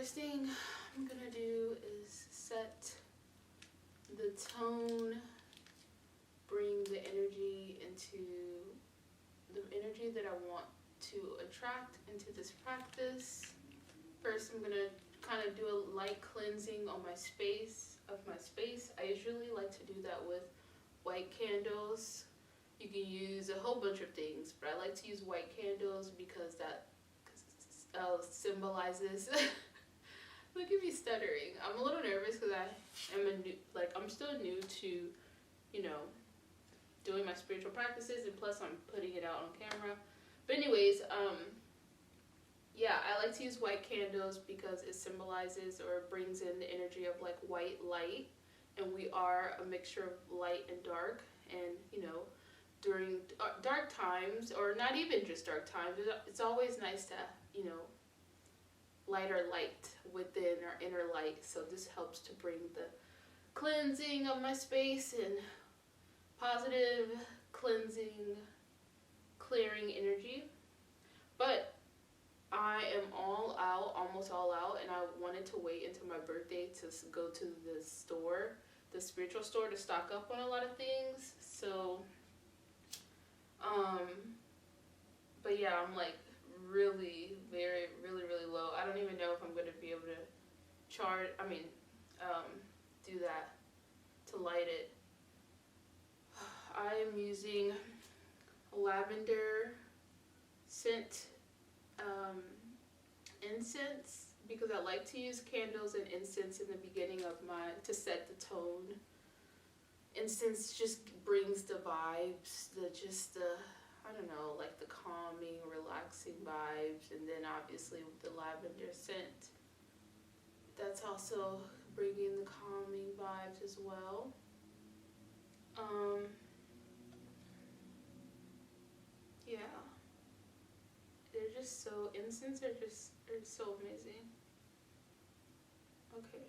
first thing I'm gonna do is set the tone, bring the energy into the energy that I want to attract into this practice. First, I'm gonna kind of do a light cleansing on my space. I usually like to do that with white candles. You can use a whole bunch of things, but I like to use white candles because that symbolizes. Look at me stuttering. I'm a little nervous because I'm still new to, you know, doing my spiritual practices, and plus I'm putting it out on camera. But anyways, yeah, I like to use white candles because it symbolizes or brings in the energy of like white light, and we are a mixture of light and dark. And you know, during dark times, or not even just dark times, it's always nice to, you know, light our light within our inner light. So this helps to bring the cleansing of my space and positive cleansing, clearing energy. But I am all out, almost all out, and I wanted to wait until my birthday to go to the store, the spiritual store, to stock up on a lot of things. So, but yeah, I'm like really, really low. I don't even know if I'm going to be able to do that, to light it. I am using lavender scent incense because I like to use candles and incense in the beginning of to set the tone. Incense just brings the vibes, I don't know, like the calming, relaxing vibes, and then obviously with the lavender scent, that's also bringing the calming vibes as well. Yeah. They're just so, incense are so amazing. Okay.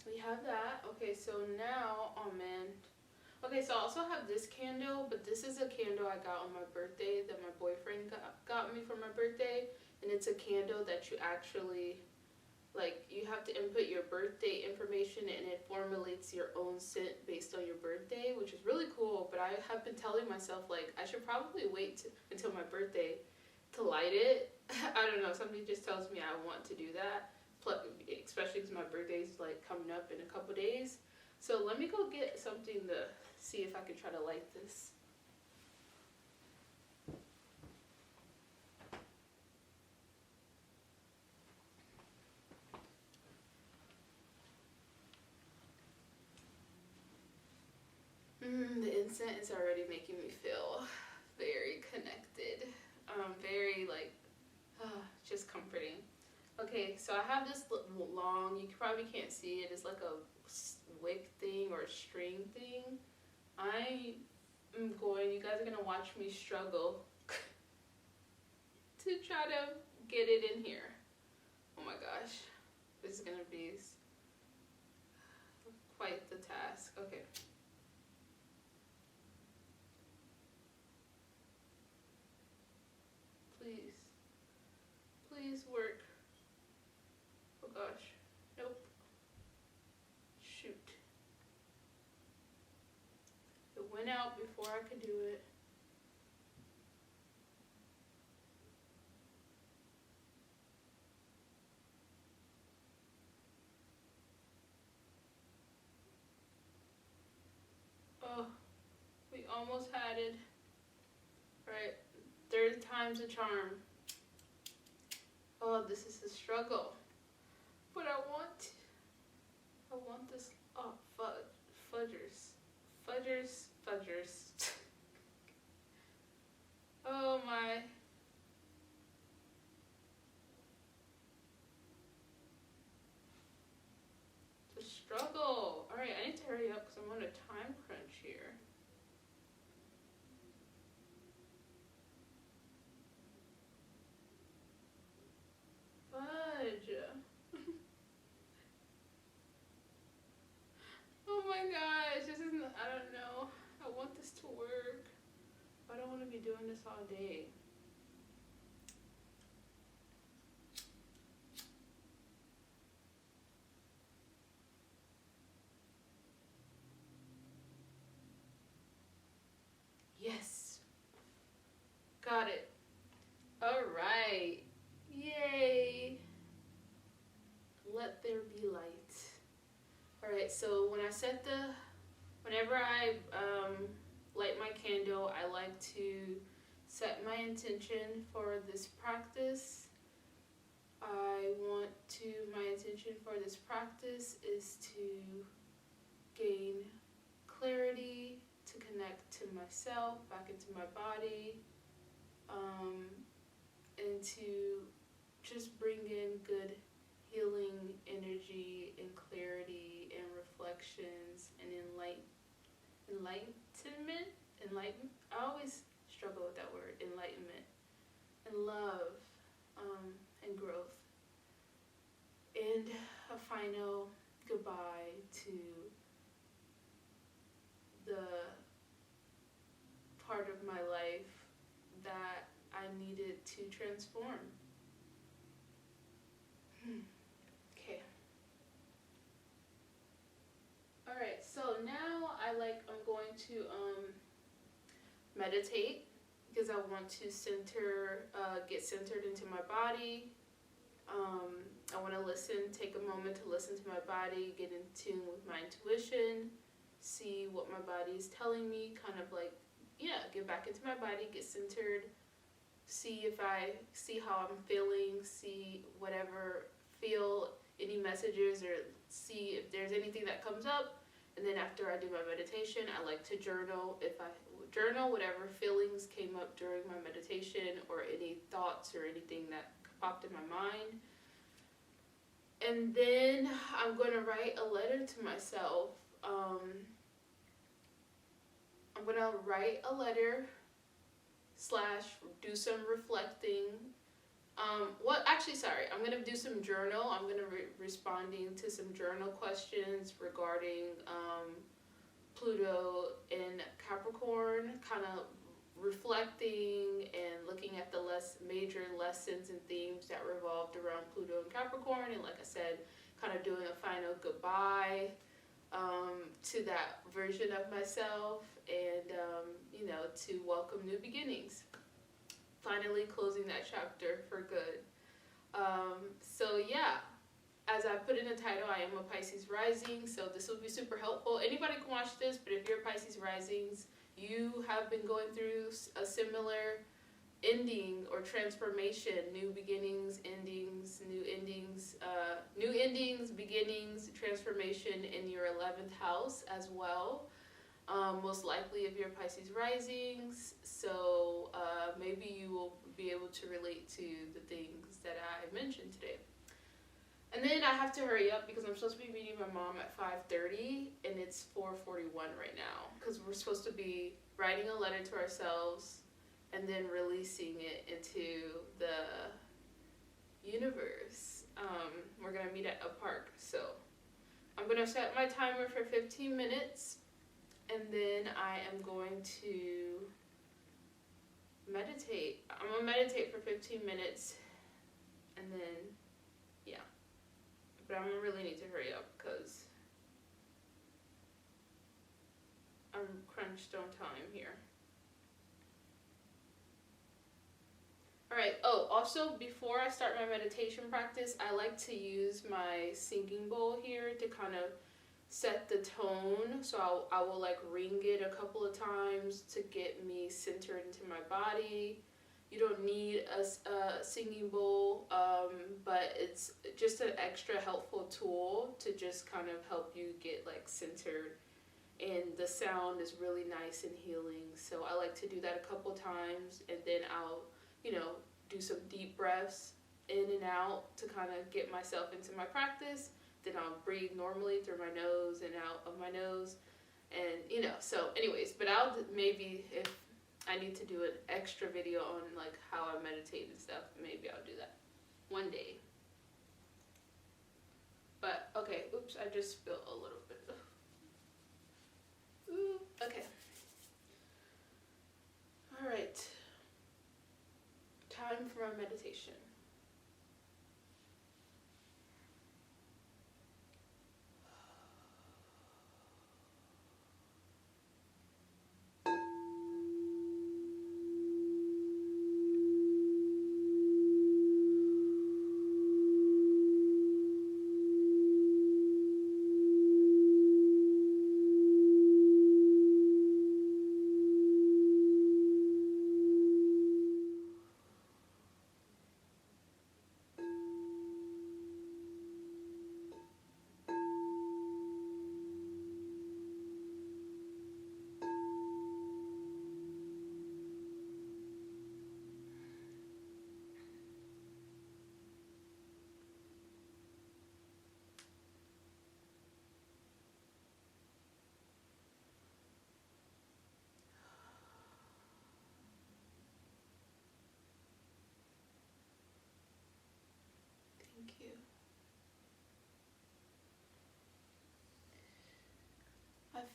We have that. Okay, so now, oh man. Okay, so I also have this candle, but this is a candle I got on my birthday that my boyfriend got me for my birthday. And it's a candle that you actually, like, you have to input your birthday information and it formulates your own scent based on your birthday, which is really cool. But I have been telling myself, like, I should probably wait until my birthday to light it. I don't know, something just tells me I want to do that, especially because my birthday is like coming up in a couple days. So let me go get something to see if I can try to light this. The incense is already making me feel very connected. Very like, just comforting. Okay, so I have this long, you probably can't see it, it's like a wick thing or a string thing. You guys are gonna watch me struggle to try to get it in here. Oh my gosh, this is gonna be quite the task. Okay. Please work. Oh gosh. Nope. Shoot. It went out before I could do it. Oh, we almost had it. Right. Third time's a charm. Oh, this is a struggle. But I want this. Oh, fudgers. Oh my. The struggle. Alright, I need to hurry up because I'm on a time crunch here. Oh my gosh, this isn't, I don't know. I want this to work. I don't want to be doing this all day. Got it. All right. Yay. Let there be light. All right, so whenever I light my candle, I like to set my intention for this practice. My intention for this practice is to gain clarity, to connect to myself, back into my body, and to just bring in good healing energy and clarity and reflections and enlightenment. I always struggle with that word, enlightenment, and love, and growth. And a final goodbye to the part of my life that I needed to transform. Okay. Alright, so now I'm going to meditate, because I want to get centered into my body. I want to take a moment to listen to my body, get in tune with my intuition, see what my body is telling me, get back into my body, get centered, see how I'm feeling, feel any messages, or see if there's anything that comes up. And then after I do my meditation, I like to journal. If I journal whatever feelings came up during my meditation, or any thoughts or anything that popped in my mind. And then I'm going to write a letter to myself. I'm going to write a letter / do some reflecting. I'm going to do some journal. I'm going to responding to some journal questions regarding Pluto in Capricorn, kind of reflecting and looking at the major lessons and themes that revolved around Pluto and Capricorn, and like I said, kind of doing a final goodbye to that version of myself, and to welcome new beginnings. Finally closing that chapter for good. So yeah, as I put in the title, I am a Pisces rising, so this will be super helpful. Anybody can watch this, but if you're Pisces risings, you have been going through a similar ending or transformation, new beginnings, endings, new endings, beginnings, transformation in your 11th house as well. Most likely if you're Pisces risings, so maybe you will be able to relate to the things that I mentioned today. And then I have to hurry up because I'm supposed to be meeting my mom at 5:30, and it's 4:41 right now, because we're supposed to be writing a letter to ourselves and then releasing it into the universe. We're going to meet at a park, so I'm going to set my timer for 15 minutes, and then I am going to meditate. I'm going to meditate for 15 minutes, and then, yeah. But I'm going to really need to hurry up because I'm crunched on time here. Alright, also before I start my meditation practice, I like to use my singing bowl here to kind of set the tone. So I will ring it a couple of times to get me centered into my body. You don't need a singing bowl, but it's just an extra helpful tool to just kind of help you get centered. And the sound is really nice and healing. So I like to do that a couple times, and then I'll, do some deep breaths in and out to kind of get myself into my practice. Then I'll breathe normally through my nose and out of my nose. And, so anyways, but maybe if I need to do an extra video on how I meditate and stuff, maybe I'll do that one day. But okay, oops, I just spilled a little bit. Ooh, okay. All right. Time for my meditation.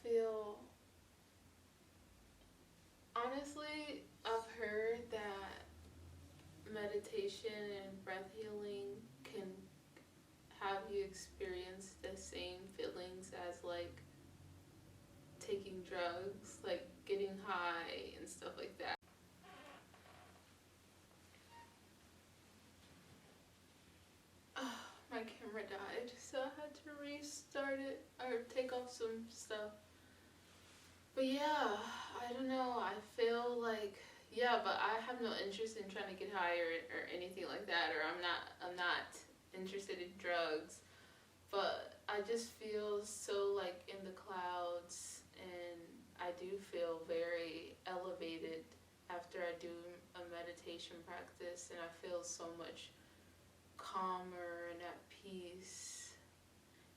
feel, honestly, I've heard that meditation and breath healing can have you experience the same feelings as like taking drugs, like getting high and stuff like that. My camera died, so I had to restart it or take off some stuff. But yeah, I don't know. I feel like, yeah, but I have no interest in trying to get high or anything like that, or I'm not interested in drugs. But I just feel so like in the clouds, and I do feel very elevated after I do a meditation practice, and I feel so much calmer and at peace.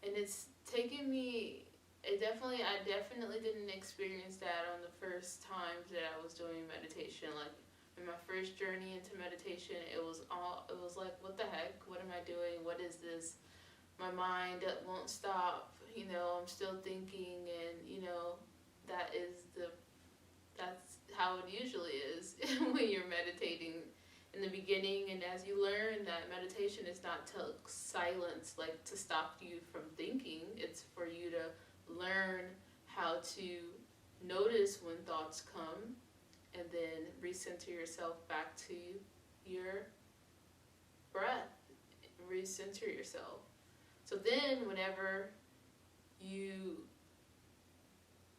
And it's taken me, I definitely didn't experience that on the first times that I was doing meditation. Like in my first journey into meditation, it was like, what the heck? What am I doing? What is this? My mind won't stop, I'm still thinking, and that's how it usually is when you're meditating in the beginning. And as you learn that meditation is not to silence, like to stop you from thinking, it's for you to learn how to notice when thoughts come and then recenter yourself back to your breath, recenter yourself. So then whenever you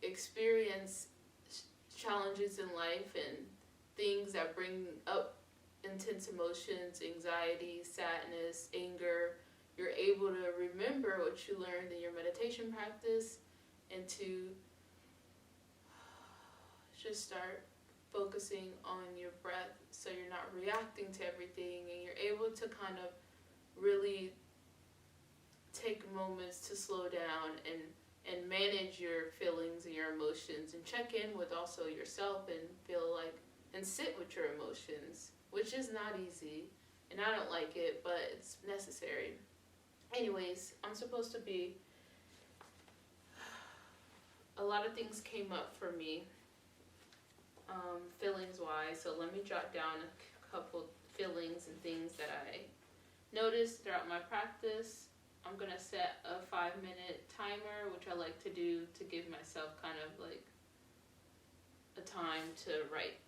experience challenges in life and things that bring up intense emotions, anxiety, sadness, anger, you're able to remember what you learned in your meditation practice and to just start focusing on your breath so you're not reacting to everything, and you're able to kind of really take moments to slow down and manage your feelings and your emotions, and check in with also yourself and feel like, and sit with your emotions, which is not easy, and I don't like it, but it's necessary. Anyways, I'm supposed to be, a lot of things came up for me, feelings wise, so let me jot down a couple feelings and things that I noticed throughout my practice. I'm gonna set a 5-minute timer, which I like to do to give myself kind of like a time to write.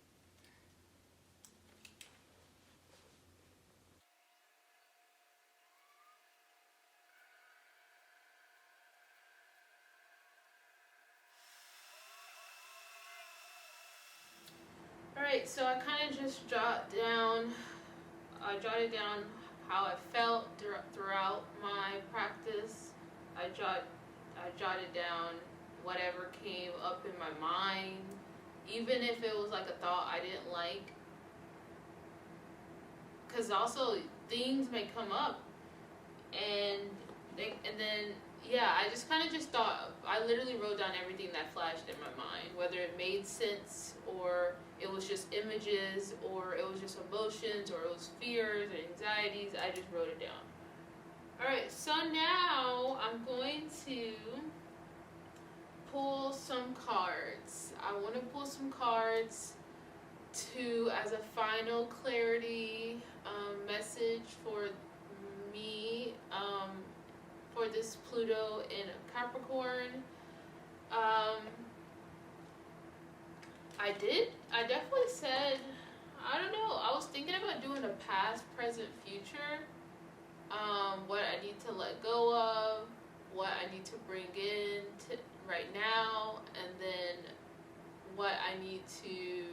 Alright, so I kind of just jotted down how I felt throughout my practice. I jotted down whatever came up in my mind, even if it was like a thought I didn't like. Because also things may come up, and then I just kind of just thought, I literally wrote down everything that flashed in my mind, whether it made sense or it was just images or it was just emotions or it was fears or anxieties. I just wrote it down. Alright, so now I'm going to pull some cards. I want to pull some cards as a final clarity message for me, for this Pluto in Capricorn. I definitely said, I don't know, I was thinking about doing a past, present, future, what I need to let go of, what I need to bring in right now, and then what I need to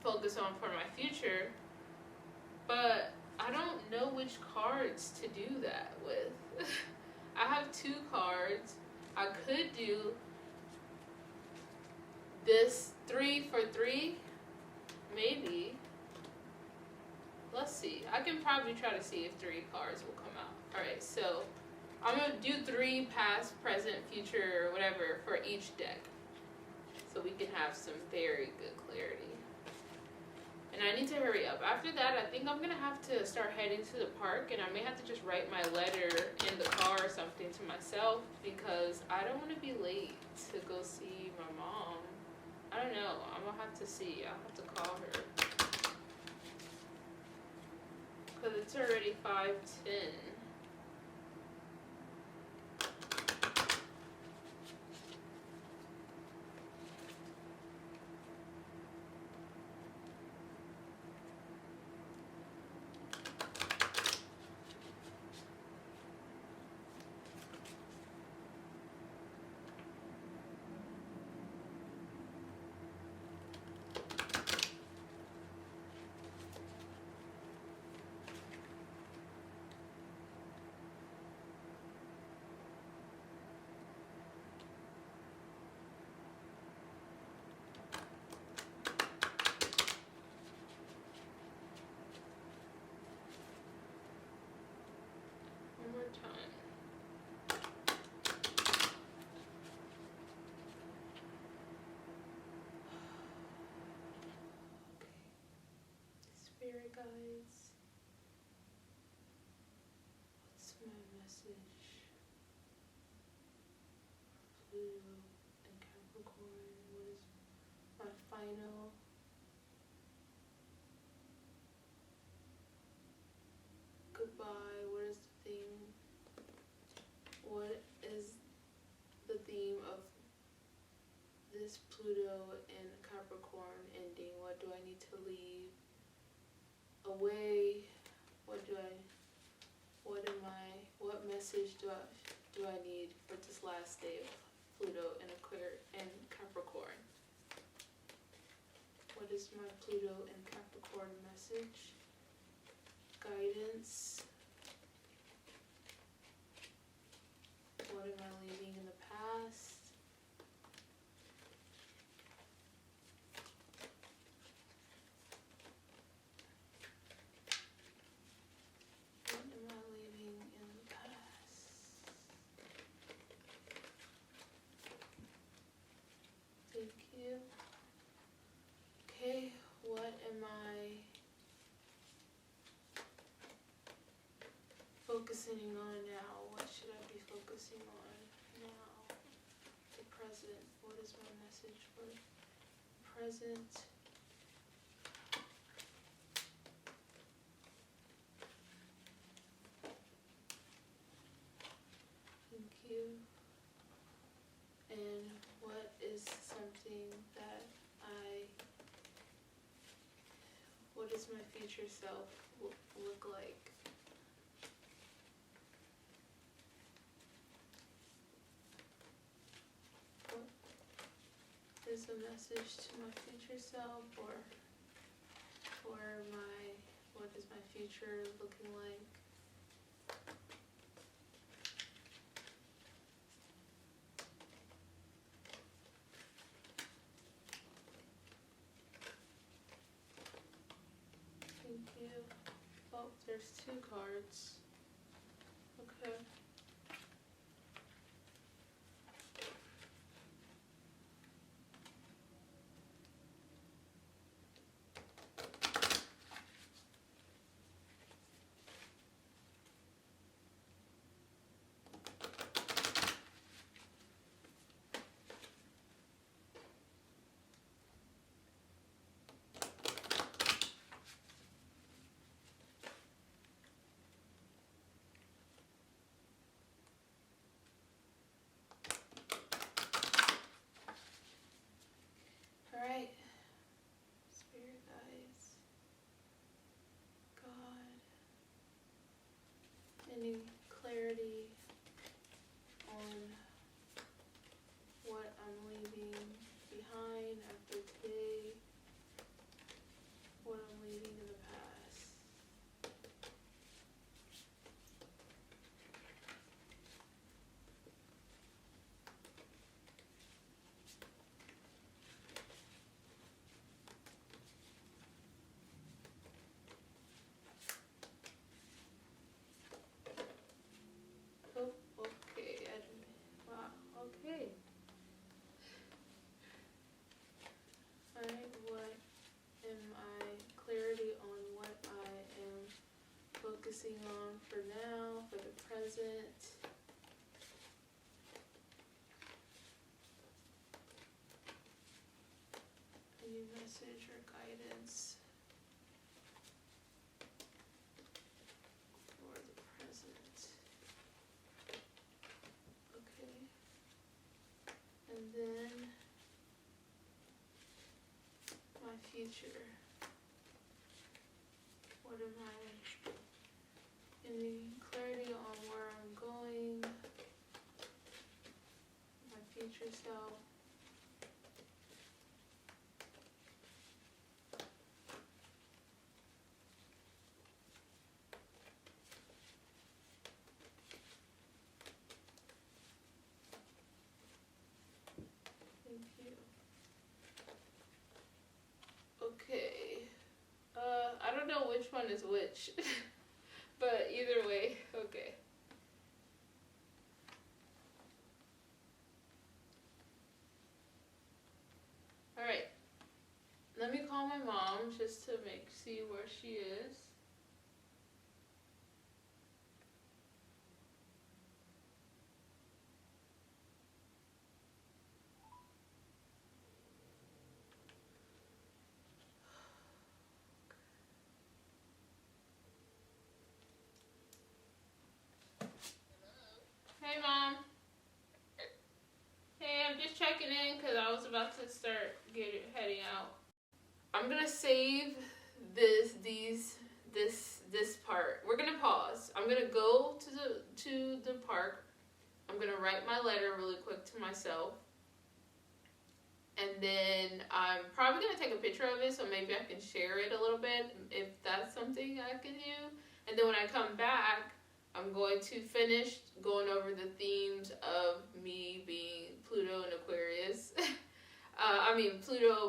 focus on for my future, but I don't know which cards to do that with. I have 2 cards. I could do this 3 for 3, maybe. Let's see. I can probably try to see if 3 cards will come out. Alright, so I'm going to do 3 past, present, future, or whatever for each deck, so we can have some very good clarity. And I need to hurry up. After that, I think I'm gonna have to start heading to the park, and I may have to just write my letter in the car or something to myself, because I don't want to be late to go see my mom. I don't know. I'm gonna have to see. I'll have to call her. Because it's already 5:10. One more time. Spirit guides. What's my message? Pluto and Capricorn. What is my final goodbye? What is the theme? What is the theme of this Pluto and Capricorn ending? What do I need to leave away? What message do I need for this last day of Pluto and Aquarius and Capricorn? What is my Pluto and Capricorn message? Guidance. What am I leaving in the past? What am I leaving in the past? Thank you. Okay, what am I focusing on now? What should I be focusing on now? The present. What is my message for the present? Thank you. And what is something that what does my future self look like? What is a message to my future self, or what is my future looking like? Thank you. Oh, there's 2 cards. Okay. Alright, Spirit guides, God, any clarity on what I'm leaving behind after today, what I'm leaving in the past. Oh, okay. Wow, okay. message or guidance for the present. Okay. And then my future. What am I getting clarity on where I'm going? My future self. Thank you. Okay. I don't know which one is which, but either way, okay. All right. Let me call my mom just to see where she is. Hey, Mom. Hey, I'm just checking in because I was about to start heading out. I'm gonna save this part. We're gonna pause. I'm gonna go to the park. I'm gonna write my letter really quick to myself, and then I'm probably gonna take a picture of it so maybe I can share it a little bit if that's something I can do. And then when I come back, I'm going to finish going over the themes of me being Pluto and Aquarius.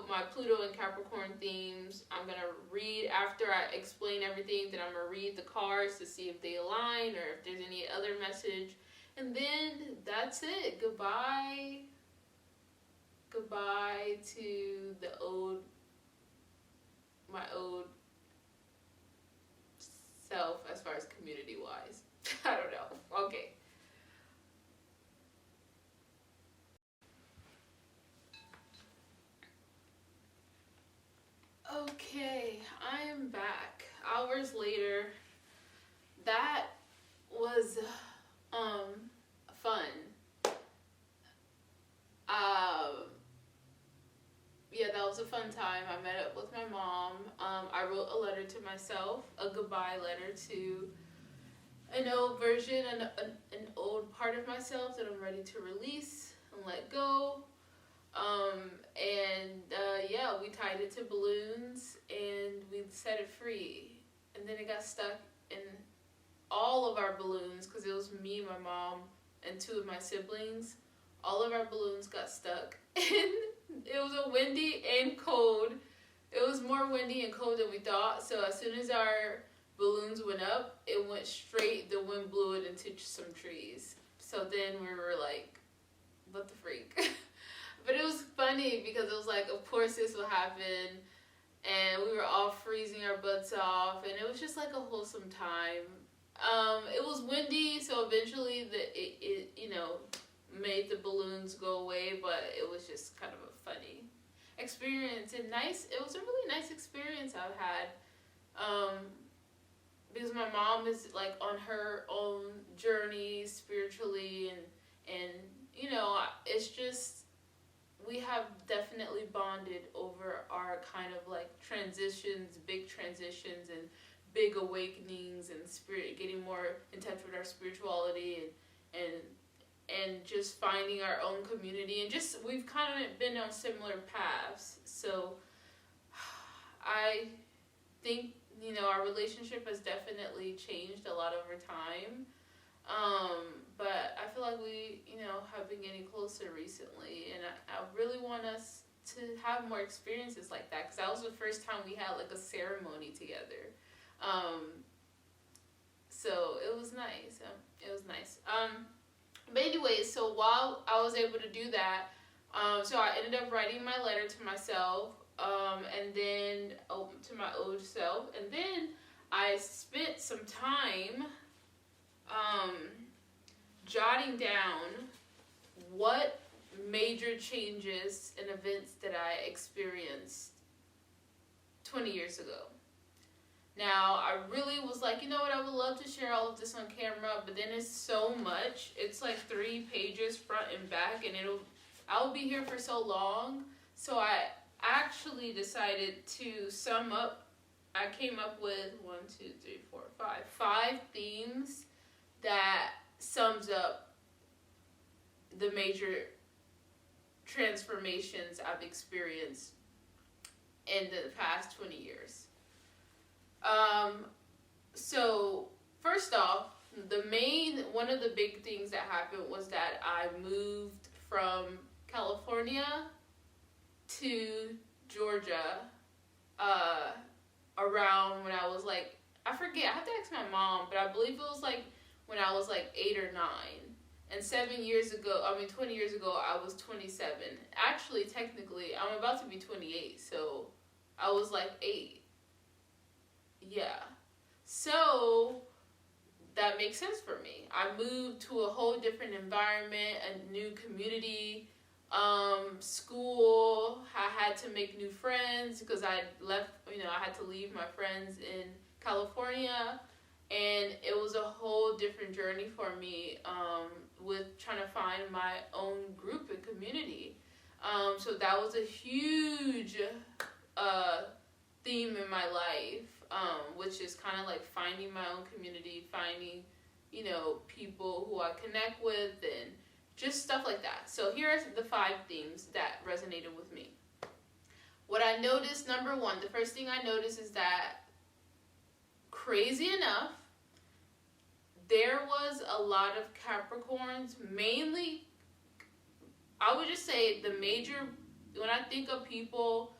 My Pluto and Capricorn themes. I'm going to read, after I explain everything, then I'm going to read the cards to see if they align or if there's any other message. And then that's it. Goodbye. Goodbye to my old self as far as community-wise. I don't know. Okay. Okay, I am back. Hours later. That was fun. Yeah, that was a fun time. I met up with my mom. I wrote a letter to myself, a goodbye letter to an old version, an old part of myself that I'm ready to release and let go. Yeah, we tied it to balloons and we set it free. And then it got stuck in all of our balloons because it was me, my mom, and two of my siblings. All of our balloons got stuck. And it was a windy and cold. It was more windy and cold than we thought. So as soon as our balloons went up, it went straight, the wind blew it into some trees. So then we were like, what the freak? But it was funny because it was like, of course this will happen. And we were all freezing our butts off. And it was just like a wholesome time. It was windy, so eventually it made the balloons go away. But it was just kind of a funny experience. And it was a really nice experience I've had. Because my mom is like on her own journey spiritually. And it's just, we have definitely bonded over our kind of like transitions, big transitions and big awakenings and spirit, getting more in touch with our spirituality and just finding our own community, and just we've kind of been on similar paths. So I think our relationship has definitely changed a lot over time. But I feel like we, have been getting closer recently, and I really want us to have more experiences like that, because that was the first time we had like a ceremony together. So it was nice. But anyway, so while I was able to do that, so I ended up writing my letter to myself, and then to my old self, and then I spent some time jotting down what major changes and events that I experienced 20 years ago. Now, I really was like, you know what, I would love to share all of this on camera, but then it's so much. It's like 3 pages front and back, and I'll be here for so long. So I actually decided to sum up. I came up with 5 themes that sums up the major transformations I've experienced in the past 20 years. So first off, one of the big things that happened was that I moved from California to Georgia, around when I was like, I forget, I have to ask my mom, but I believe it was like when I was like 8 or 9. And 20 years ago, I was 27. Actually, technically, I'm about to be 28, so I was like 8. Yeah. So that makes sense for me. I moved to a whole different environment, a new community, school. I had to make new friends because I left, I had to leave my friends in California, and it was a whole different journey for me, with trying to find my own group and community. So that was a huge theme in my life, which is kind of like finding my own community, finding, people who I connect with, and just stuff like that. So here's the 5 themes that resonated with me. What I noticed, number 1, the first thing I noticed is that, crazy enough, there was a lot of Capricorns, mainly, I would just say when I think of people,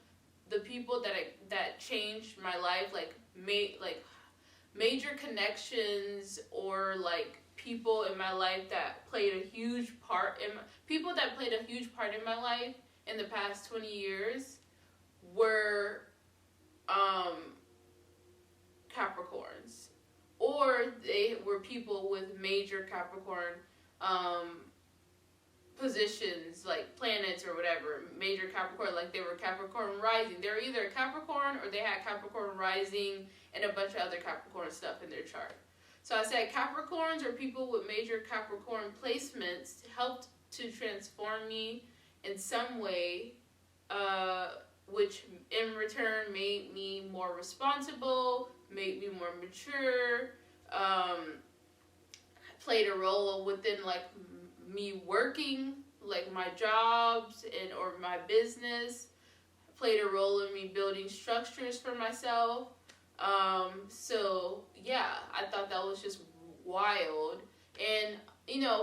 the people that changed my life, like major connections, or like people in my life that played a huge part in my life in the past 20 years were Capricorns, or they were people with major Capricorn positions, like planets or whatever, major Capricorn, like they were Capricorn rising. They were either a Capricorn or they had Capricorn rising and a bunch of other Capricorn stuff in their chart. So I said Capricorns, or people with major Capricorn placements, helped to transform me in some way, which in return made me more responsible, made me more mature, played a role within like me working, like my jobs or my business, played a role in me building structures for myself. So yeah, I thought that was just wild. And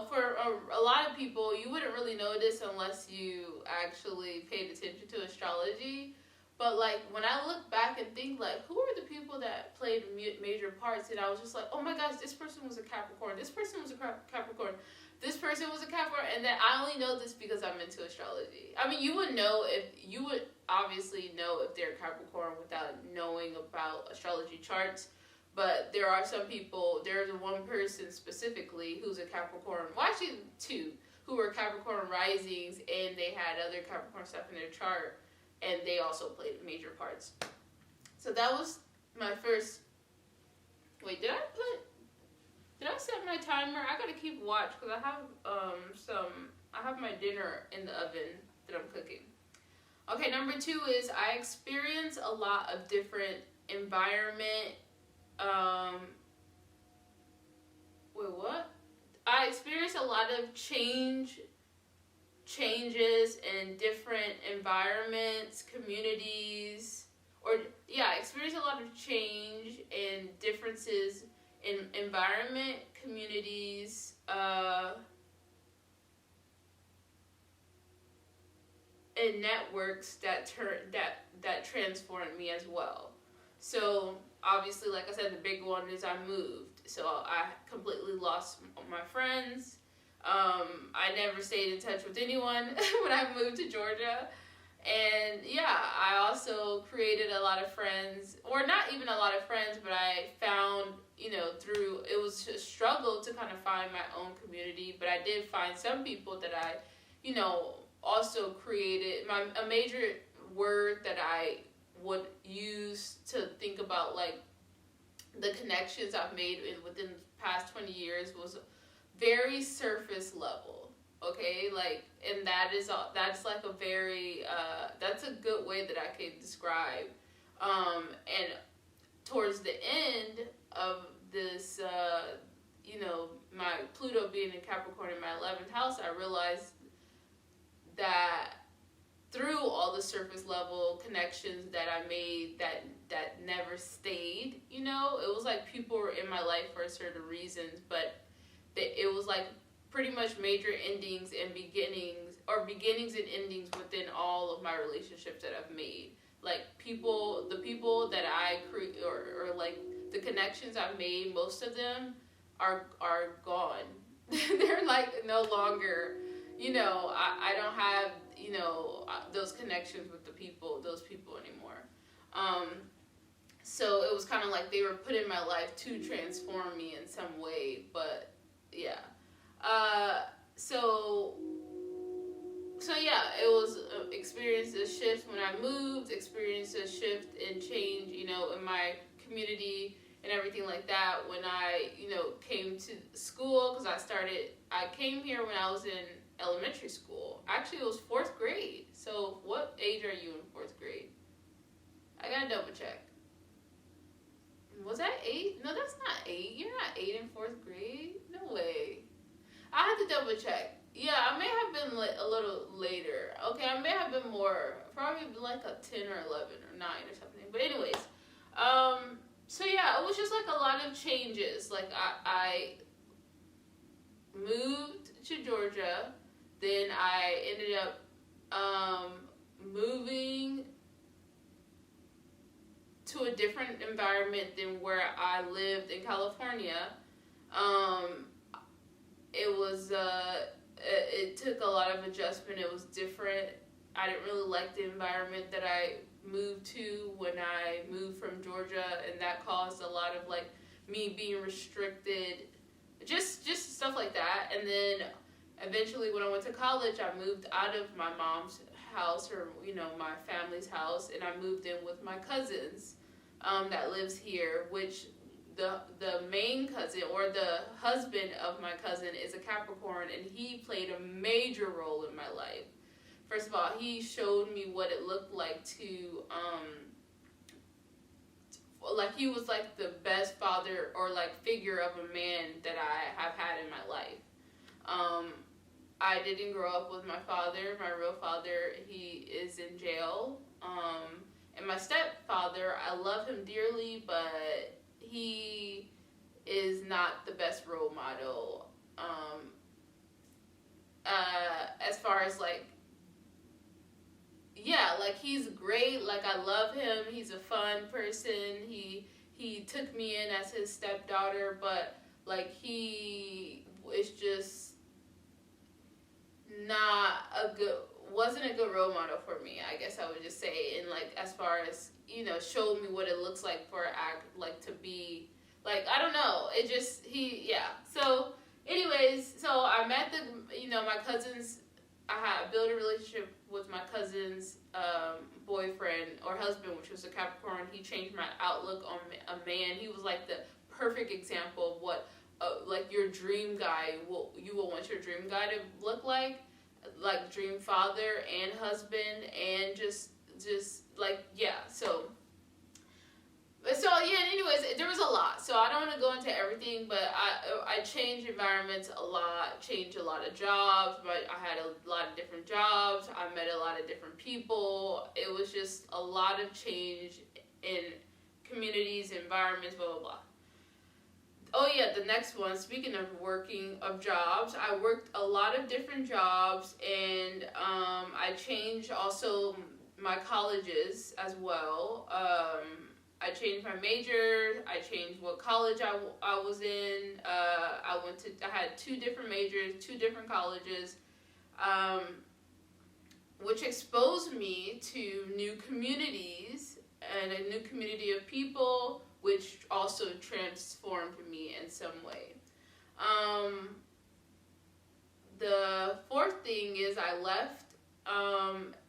for a lot of people, you wouldn't really know this unless you actually paid attention to astrology. But like when I look back and think like, who are the people that played major parts? And I was just like, oh my gosh, this person was a Capricorn. This person was a Capricorn. This person was a Capricorn. And then I only know this because I'm into astrology. I mean, you would obviously know if they're Capricorn without knowing about astrology charts. But there are some people, there's one person specifically who's a Capricorn, well actually 2, who were Capricorn risings, and they had other Capricorn stuff in their chart, and they also played major parts. So that was my first, wait, did I set my timer? I gotta keep watch, because I have my dinner in the oven that I'm cooking. Okay, number 2 is I experience a lot of different environment, I experienced a lot of changes in different environments, communities, I experienced a lot of change and differences in environment, communities, and networks that transformed me as well. So obviously, like I said, the big one is I moved. So I completely lost my friends. I never stayed in touch with anyone when I moved to Georgia. And yeah, I also created a lot of friends, or not even a lot of friends, but I found, it was a struggle to kind of find my own community, but I did find some people that I, also created. A major word that I would use to think about like the connections I've made within the past 20 years was very surface level. Okay, like, and that's like a very that's a good way that I could describe. And towards the end of this, my Pluto being in Capricorn in my 11th house, I realized that through all the surface level connections that I made that never stayed, it was like people were in my life for certain reasons, but it was like pretty much major endings and beginnings, or beginnings and endings within all of my relationships that I've made. Like the people that I create, or like the connections I've made, most of them are gone. They're like no longer, I don't have, those connections with those people anymore. So it was kind of like they were put in my life to transform me in some way, but yeah. So yeah, it was experienced a shift when I moved, experienced a shift and change, in my community and everything like that. When I, came to school, because I came here when I was in elementary school. Actually, it was 4th grade. So what age are you in 4th grade? I gotta double check. Was that 8? No, that's not 8. You're not 8 in 4th grade. No way. I have to double check. Yeah, I may have been a little later. Okay, I may have been more, probably like a 10 or 11 or 9 or something. But anyways, so yeah, it was just like a lot of changes. Like I moved to Georgia, then I ended up moving to a different environment than where I lived in California. It took a lot of adjustment. It was different. I didn't really like the environment that I moved to when I moved from Georgia, and that caused a lot of like me being restricted, just stuff like that. And then eventually when I went to college, I moved out of my mom's house, or my family's house, and I moved in with my cousins that lives here, which the main cousin, or the husband of my cousin, is a Capricorn, and he played a major role in my life. First of all, he showed me what it looked like to like, he was like the best father or like figure of a man that I have had in my life. I didn't grow up with my father. My real father, he is in jail. And my stepfather, I love him dearly, but he is not the best role model. As far as like, yeah, like he's great. Like I love him. He's a fun person. He took me in as his stepdaughter, but like he is just wasn't a good role model for me, I guess I would just say. And like, as far as, showed me what it looks like to be, like, I don't know, it just, so anyways, so I met my cousins. I built a relationship with my cousin's boyfriend or husband, which was a Capricorn. He changed my outlook on a man. He was like the perfect example of what like your dream guy you will want your dream guy to look like dream father and husband, and just like, yeah. So yeah, anyways, there was a lot, so I don't want to go into everything, but I changed environments a lot, changed a lot of jobs, but I had a lot of different jobs, I met a lot of different people. It was just a lot of change in communities, environments, blah blah blah. Oh yeah, the next one, speaking of jobs, I worked a lot of different jobs, and I changed also my colleges as well. I changed my major, I changed what college I was in. I had 2 different majors, 2 different colleges, which exposed me to new communities and a new community of people, which also transformed me in some way. The 4th thing is I left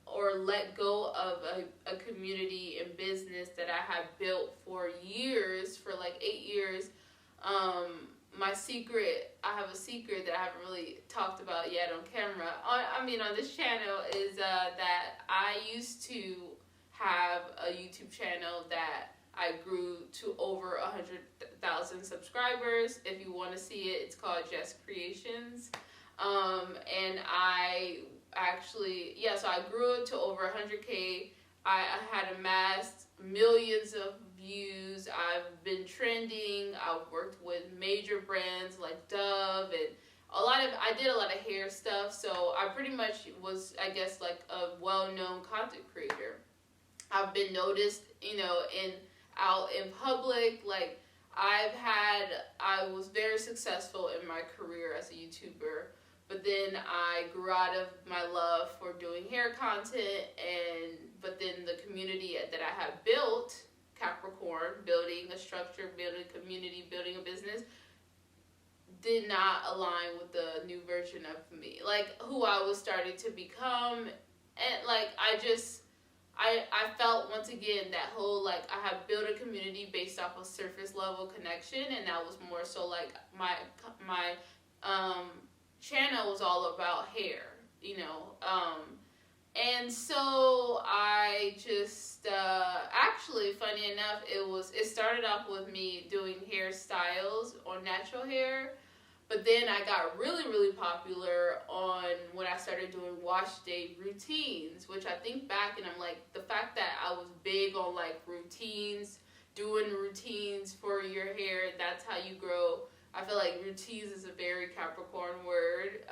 or let go of a community and business that I have built for years, for like 8 years. My secret, I have a secret that I haven't really talked about yet on camera. On this channel is that I used to have a YouTube channel that I grew to over 100,000 subscribers. If you want to see it, it's called Just Creations. And I actually, so I grew it to over 100K. I had amassed millions of views. I've been trending. I've worked with major brands like Dove, and I did a lot of hair stuff. So I pretty much was, I guess, like a well-known content creator. I've been noticed, out in public. Like I was very successful in my career as a YouTuber. But then I grew out of my love for doing hair content, but then the community that I have built, Capricorn, building a structure, building a community, building a business, did not align with the new version of me, like who I was starting to become. And like I felt, once again, that whole, like, I have built a community based off of surface level connection, and that was more so like my channel was all about hair, and so I just actually, funny enough, it started off with me doing hairstyles on natural hair, but then I got really, really popular when I started doing wash day routines, which I think back and I'm like, the fact that I was big on like routines, doing routines for your hair, that's how you grow. I feel like routines is a very Capricorn word,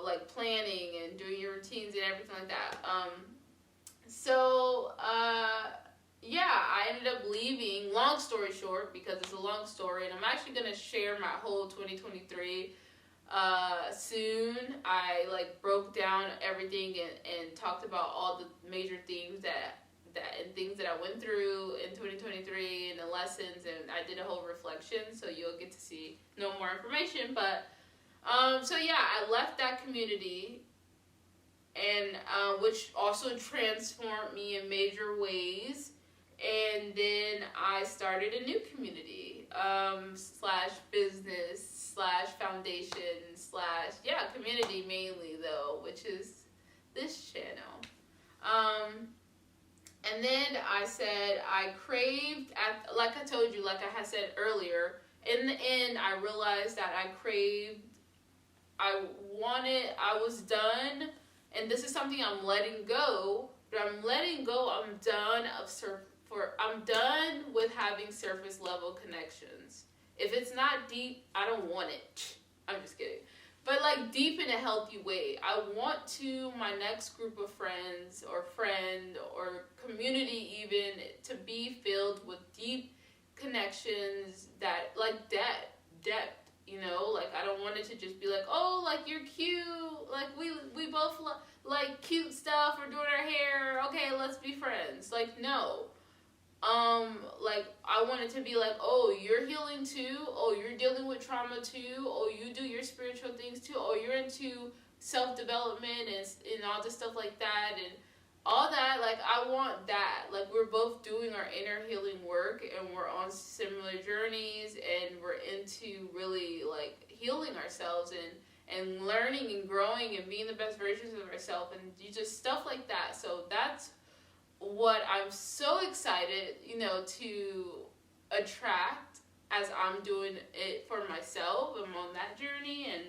like planning and doing your routines and everything like that. I ended up leaving, long story short, because it's a long story, and I'm actually going to share my whole 2023 soon. I broke down everything and talked about all the major themes and things that I went through in 2023 and the lessons, and I did a whole reflection, so you'll get to know more information. But I left that community, and which also transformed me in major ways. And then I started a new community, / business / foundation / community mainly though, which is this channel. And then I said I craved, like I told you, like I had said earlier, in the end I realized that I was done, and this is something I'm letting go, but I'm done with having surface level connections. If it's not deep, I don't want it. I'm just kidding. But deep in a healthy way. I want my next group of friends or friend or community even to be filled with deep connections that depth. I don't want it to just be like, oh, you're cute, we both like cute stuff, we're doing our hair, okay, let's be friends. No. I want it to be like, oh, you're healing too, oh, you're dealing with trauma too, oh, you do your spiritual things too, oh, you're into self-development and all this stuff like that, and all that. I want that. We're both doing our inner healing work, and we're on similar journeys, and we're into really healing ourselves and learning and growing and being the best versions of ourselves, and just stuff like that. So that's what I'm so excited, to attract as I'm doing it for myself. I'm on that journey, and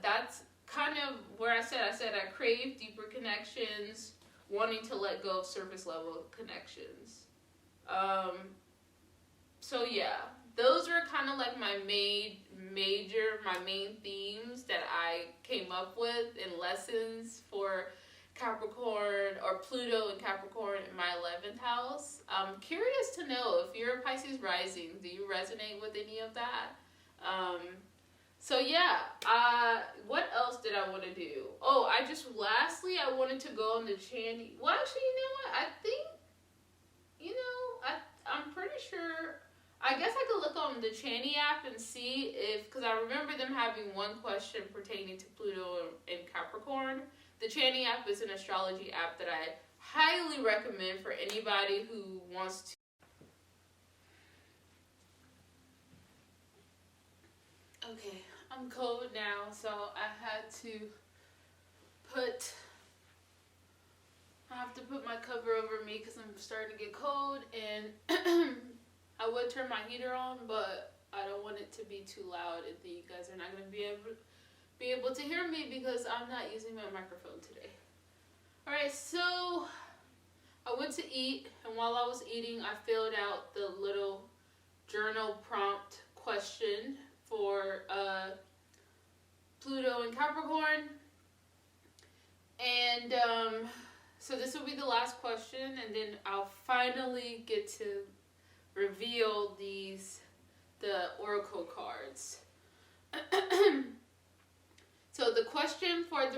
that's kind of where I said I crave deeper connections, wanting to let go of surface level connections. Those were kind of my main themes that I came up with in lessons for Capricorn, or Pluto and Capricorn in my 11th house. I'm curious to know if you're a Pisces rising, do you resonate with any of that? What else did I want to do? Oh, lastly, I wanted to go on the Channy. Well, actually, you know what? I think, I'm pretty sure, I guess I could look on the Channy app and see because I remember them having one question pertaining to Pluto and Capricorn. The Chanting app is an astrology app that I highly recommend for anybody who wants to. Okay, I'm cold now, so I have to put my cover over me because I'm starting to get cold, and I would turn my heater on, but I don't want it to be too loud, and then you guys are not going to be able to hear me because I'm not using my microphone today. Alright, so I went to eat, and while I was eating, I filled out the little journal prompt question for Pluto and Capricorn. And so this will be the last question, and then I'll finally get to reveal the oracle cards. So the question for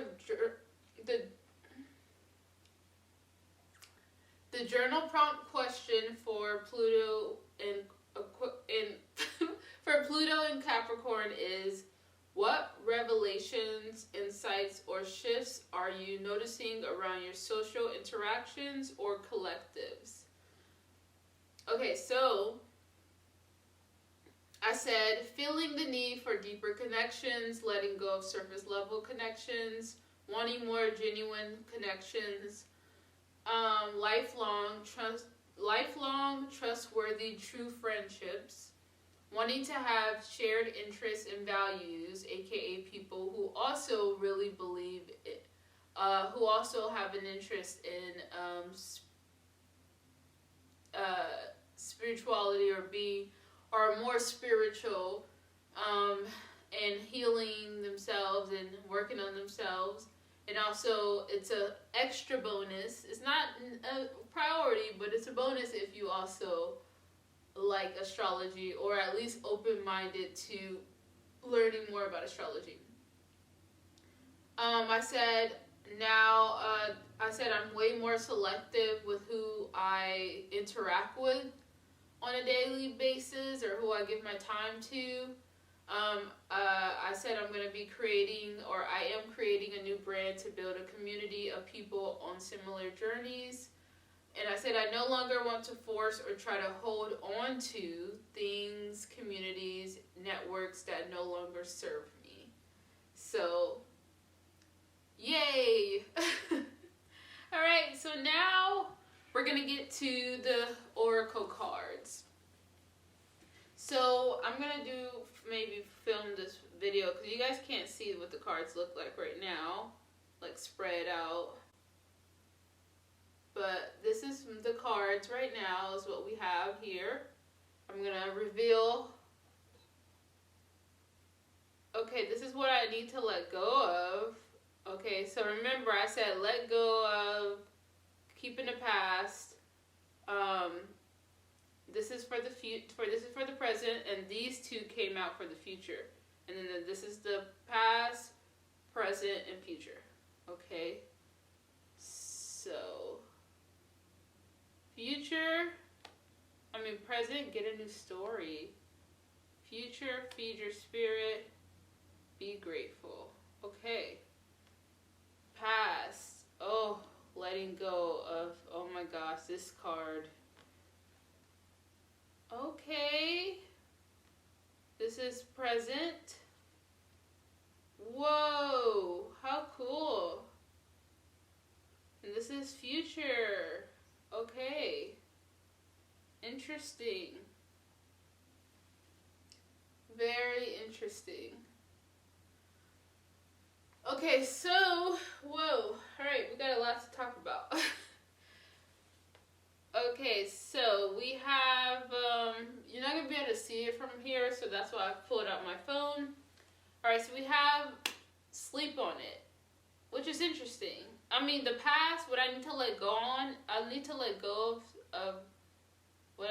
the journal prompt question for Pluto for Pluto and Capricorn is: what revelations, insights, or shifts are you noticing around your social interactions or collectives? Okay, so I said feeling the need for deeper connections, letting go of surface level connections, wanting more genuine connections, lifelong, trustworthy, true friendships, wanting to have shared interests and values, aka people who also really believe it, who also have an interest in spirituality or more spiritual, and healing themselves and working on themselves. And also, it's an extra bonus. It's not a priority, but it's a bonus if you also like astrology, or at least open-minded to learning more about astrology. I said I'm way more selective with who I interact with on a daily basis, or who I give my time to. I said I'm going to be I am creating a new brand to build a community of people on similar journeys. And I said I no longer want to force or try to hold on to things, communities, networks that no longer serve me. So, yay! Alright, so now we're going to get to the oracle cards. So, I'm going to maybe film this video because you guys can't see what the cards look like right now, like spread out. But this is the cards right now, is what we have here. I'm going to reveal. Okay, this is what I need to let go of. Okay, so remember I said let go of, keep in the past. This is for the this is for the present, and these two came out for the future. And then this is the past, present, and future. Okay? So present, get a new story. Future, feed your spirit, be grateful. Okay. Past, letting go of, oh my gosh, this card. Okay. This is present. Whoa, how cool. And this is future. Okay. Interesting. Very interesting. Okay, so, whoa. Alright, we got a lot to talk about. Okay, so we have, you're not going to be able to see it from here, so that's why I pulled out my phone. Alright, so we have sleep on it, which is interesting. I mean, the past, what I need to let go on, I need to let go of what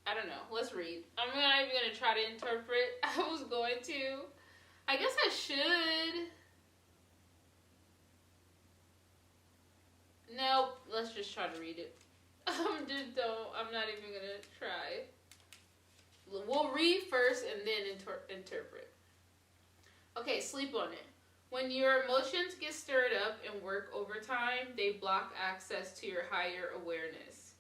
I don't know. Let's read. I'm not even going to try to interpret. I was going to. I guess I should. Nope. Let's just try to read it. I'm not even going to try. We'll read first and then interpret. Okay, sleep on it. When your emotions get stirred up and work overtime, they block access to your higher awareness.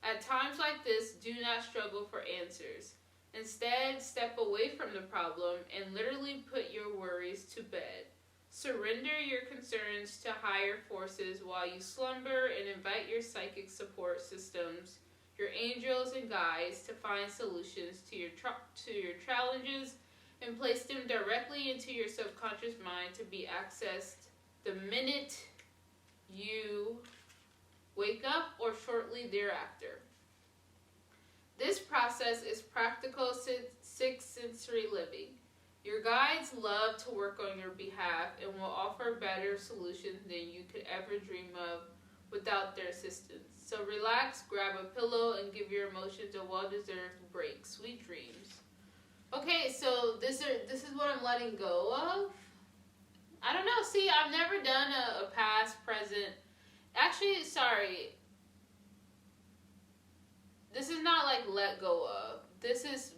At times like this, do not struggle for answers. Instead, step away from the problem and literally put your worries to bed. Surrender your concerns to higher forces while you slumber and invite your psychic support systems, your angels and guides, to find solutions to your challenges and place them directly into your subconscious mind to be accessed the minute you wake up or shortly thereafter. This process is practical sixth sensory living. Your guides love to work on your behalf and will offer better solutions than you could ever dream of without their assistance. So relax, grab a pillow, and give your emotions a well-deserved break. Sweet dreams. Okay, so this is what I'm letting go of. I don't know. See, I've never done a past, present. Actually, sorry. This is not like let go of. This is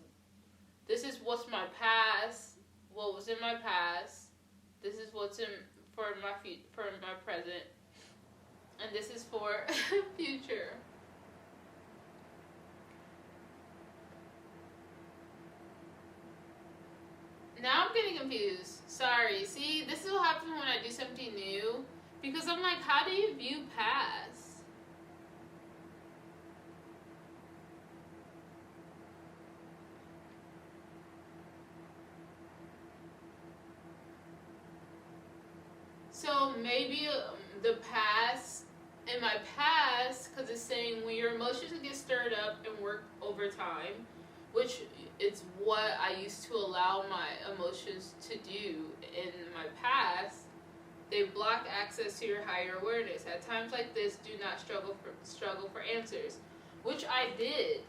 what's my past. What was in my past. This is what's in for my present, and this is for future. Now I'm getting confused. Sorry. See, this is what happens when I do something new, because I'm like, how do you view past? So maybe the past, in my past, because it's saying when your emotions get stirred up and work overtime, which is what I used to allow my emotions to do in my past, they block access to your higher awareness. At times like this, do not struggle for answers, which I did.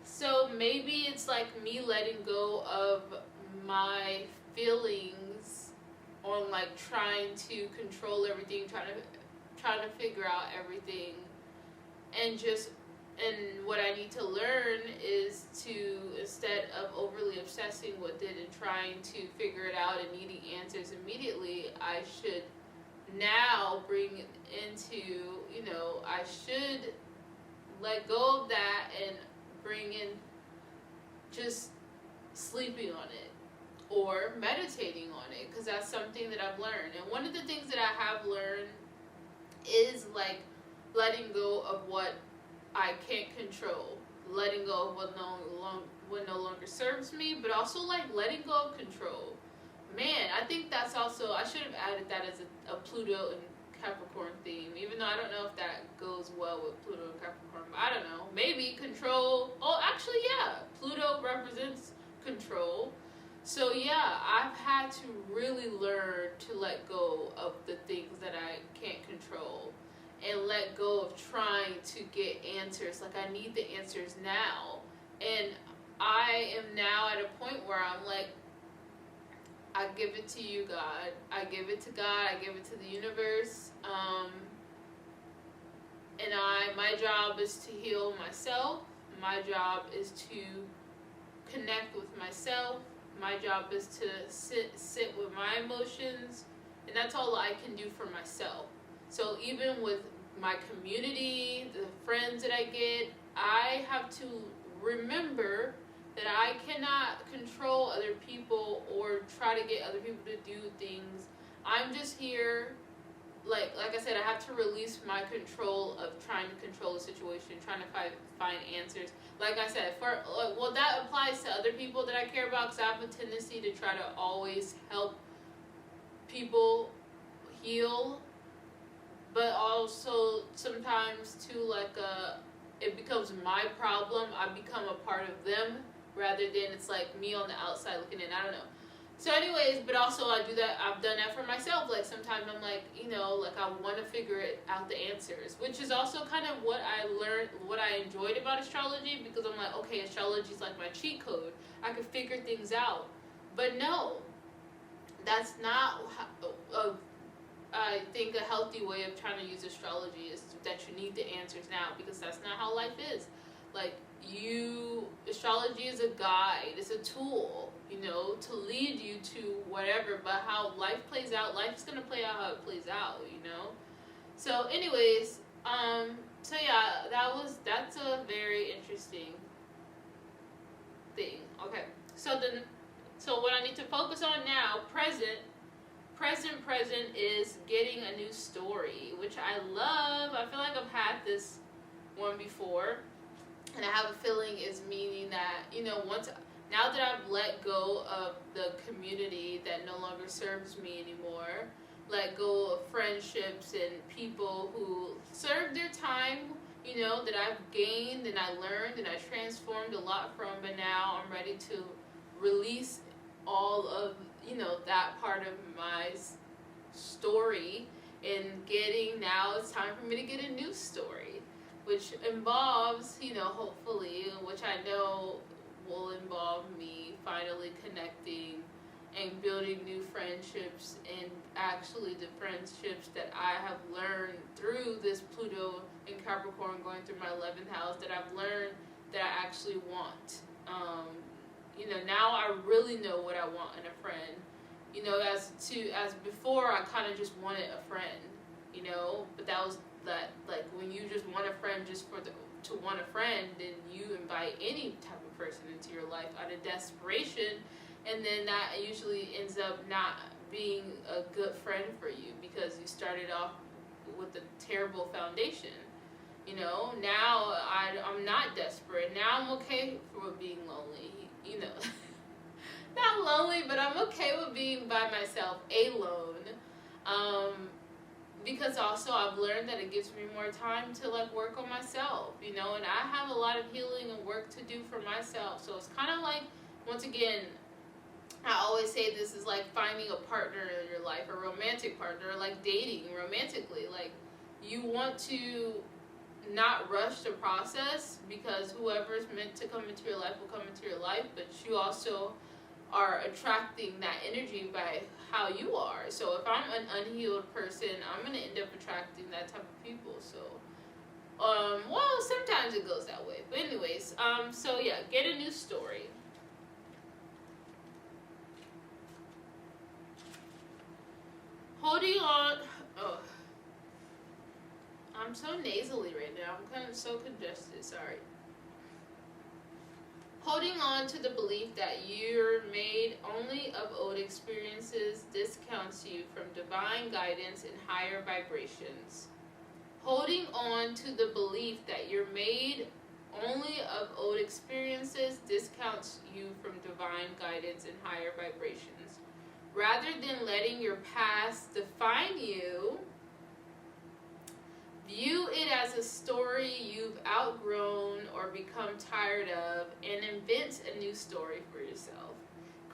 So maybe it's like me letting go of my feelings on like trying to control everything, trying to figure out everything, and what I need to learn is to, instead of overly obsessing with it and trying to figure it out and needing answers immediately, I should now bring into, I should let go of that and bring in just sleeping on it or meditating on it, because that's something that I've learned. And one of the things that I have learned is like letting go of what I can't control, letting go of what no longer serves me, but also like letting go of control. Man, I think that's also, I should have added that as a Pluto and Capricorn theme, even though I don't know if that goes well with Pluto and Capricorn, but I don't know. Maybe control. Oh, actually, yeah. Pluto represents control. So yeah, I've had to really learn to let go of the things that I can't control and let go of trying to get answers. Like, I need the answers now. And I am now at a point where I'm like, I give it to you, God. I give it to God. I give it to the universe. And my job is to heal myself. My job is to connect with myself. My job is to sit with my emotions. And that's all I can do for myself. So even with my community, the friends that I get, I have to remember that I cannot control other people or try to get other people to do things. I'm just here, like I said, I have to release my control of trying to control the situation, trying to find answers. Like I said, that applies to other people that I care about, because I have a tendency to try to always help people heal, but also sometimes too, like it becomes my problem. I become a part of them rather than it's like me on the outside looking in. I don't know. So anyways, but also I do that. I've done that for myself. Like sometimes I'm like, like I want to figure out the answers, which is also kind of what I learned, what I enjoyed about astrology, because I'm like, okay, astrology is like my cheat code. I could figure things out. But no, that's not I think a healthy way of trying to use astrology is that you need the answers now, because that's not how life is. Like, astrology is a guide, it's a tool, to lead you to whatever, but how life plays out. Life is gonna play out how it plays out, you know. So, anyways, so yeah, that's a very interesting thing. Okay, so what I need to focus on now, present is getting a new story, which I love. I feel like I've had this one before, and I have a feeling is meaning that, you know, now that I've let go of the community that no longer serves me anymore, let go of friendships and people who served their time, you know, that I've gained and I learned and I transformed a lot from, but now I'm ready to release all of, you know, that part of my story, and now it's time for me to get a new story, which involves, you know, hopefully, which I know will involve me finally connecting and building new friendships, and actually the friendships that I have learned through this Pluto and Capricorn going through my 11th house, that I've learned that I actually want. You know, now I really know what I want in a friend. You know, as before, I kind of just wanted a friend, you know, but that was that, like, when you just want a friend just to want a friend, then you invite any type of person into your life out of desperation, and then that usually ends up not being a good friend for you because you started off with a terrible foundation. You know, now I'm not desperate. Now I'm okay with being lonely, you know. Not lonely, but I'm okay with being by myself, alone. Because also I've learned that it gives me more time to, like, work on myself, you know, and I have a lot of healing and work to do for myself. So it's kind of like, once again, I always say this is like finding a partner in your life, a romantic partner, like dating romantically. Like, you want to not rush the process, because whoever's meant to come into your life will come into your life, but you also are attracting that energy by how you are. So if I'm an unhealed person, I'm going to end up attracting that type of people. So, well, sometimes it goes that way. But anyways, so yeah, get a new story. Holding on, oh, I'm so nasally right now. I'm kind of so congested, sorry. Holding on to the belief that you're made only of old experiences discounts you from divine guidance and higher vibrations. Holding on to the belief that you're made only of old experiences discounts you from divine guidance and higher vibrations. Rather than letting your past define you, view it as a story you've outgrown or become tired of, and invent a new story for yourself.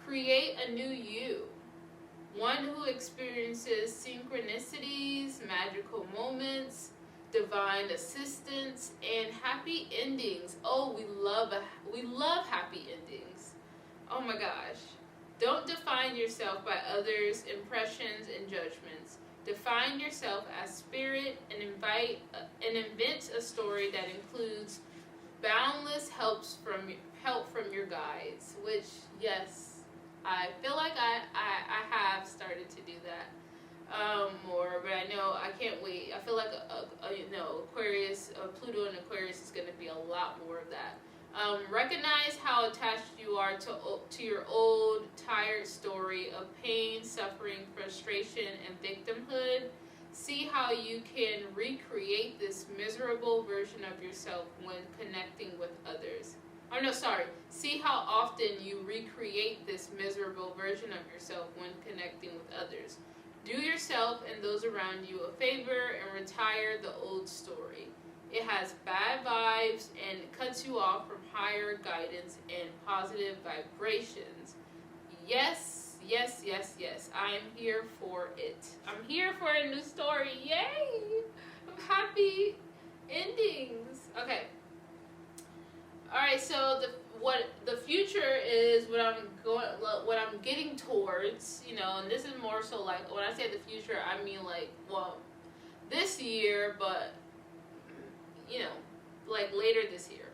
Create a new you, one who experiences synchronicities, magical moments, divine assistance, and happy endings. Oh, we love happy endings. Oh my gosh. Don't define yourself by others' impressions and judgments. Define yourself as spirit and invent a story that includes boundless help from your guides. Which, yes, I feel like I have started to do that more, but I know I can't wait. I feel like Aquarius, Pluto and Aquarius is going to be a lot more of that. Recognize how attached you are to your old, tired story of pain, suffering, frustration, and victimhood. See how you can recreate this miserable version of yourself when connecting with others. Oh, no, sorry. See how often you recreate this miserable version of yourself when connecting with others. Do yourself and those around you a favor and retire the old story. It has bad vibes and cuts you off from higher guidance and positive vibrations. Yes, yes, yes, yes. I am here for it. I'm here for a new story. Yay! Of happy endings. Okay. Alright, so what the future is, what I'm getting towards, you know, and this is more so like, when I say the future, I mean like, well, this year, but you know, like later this year.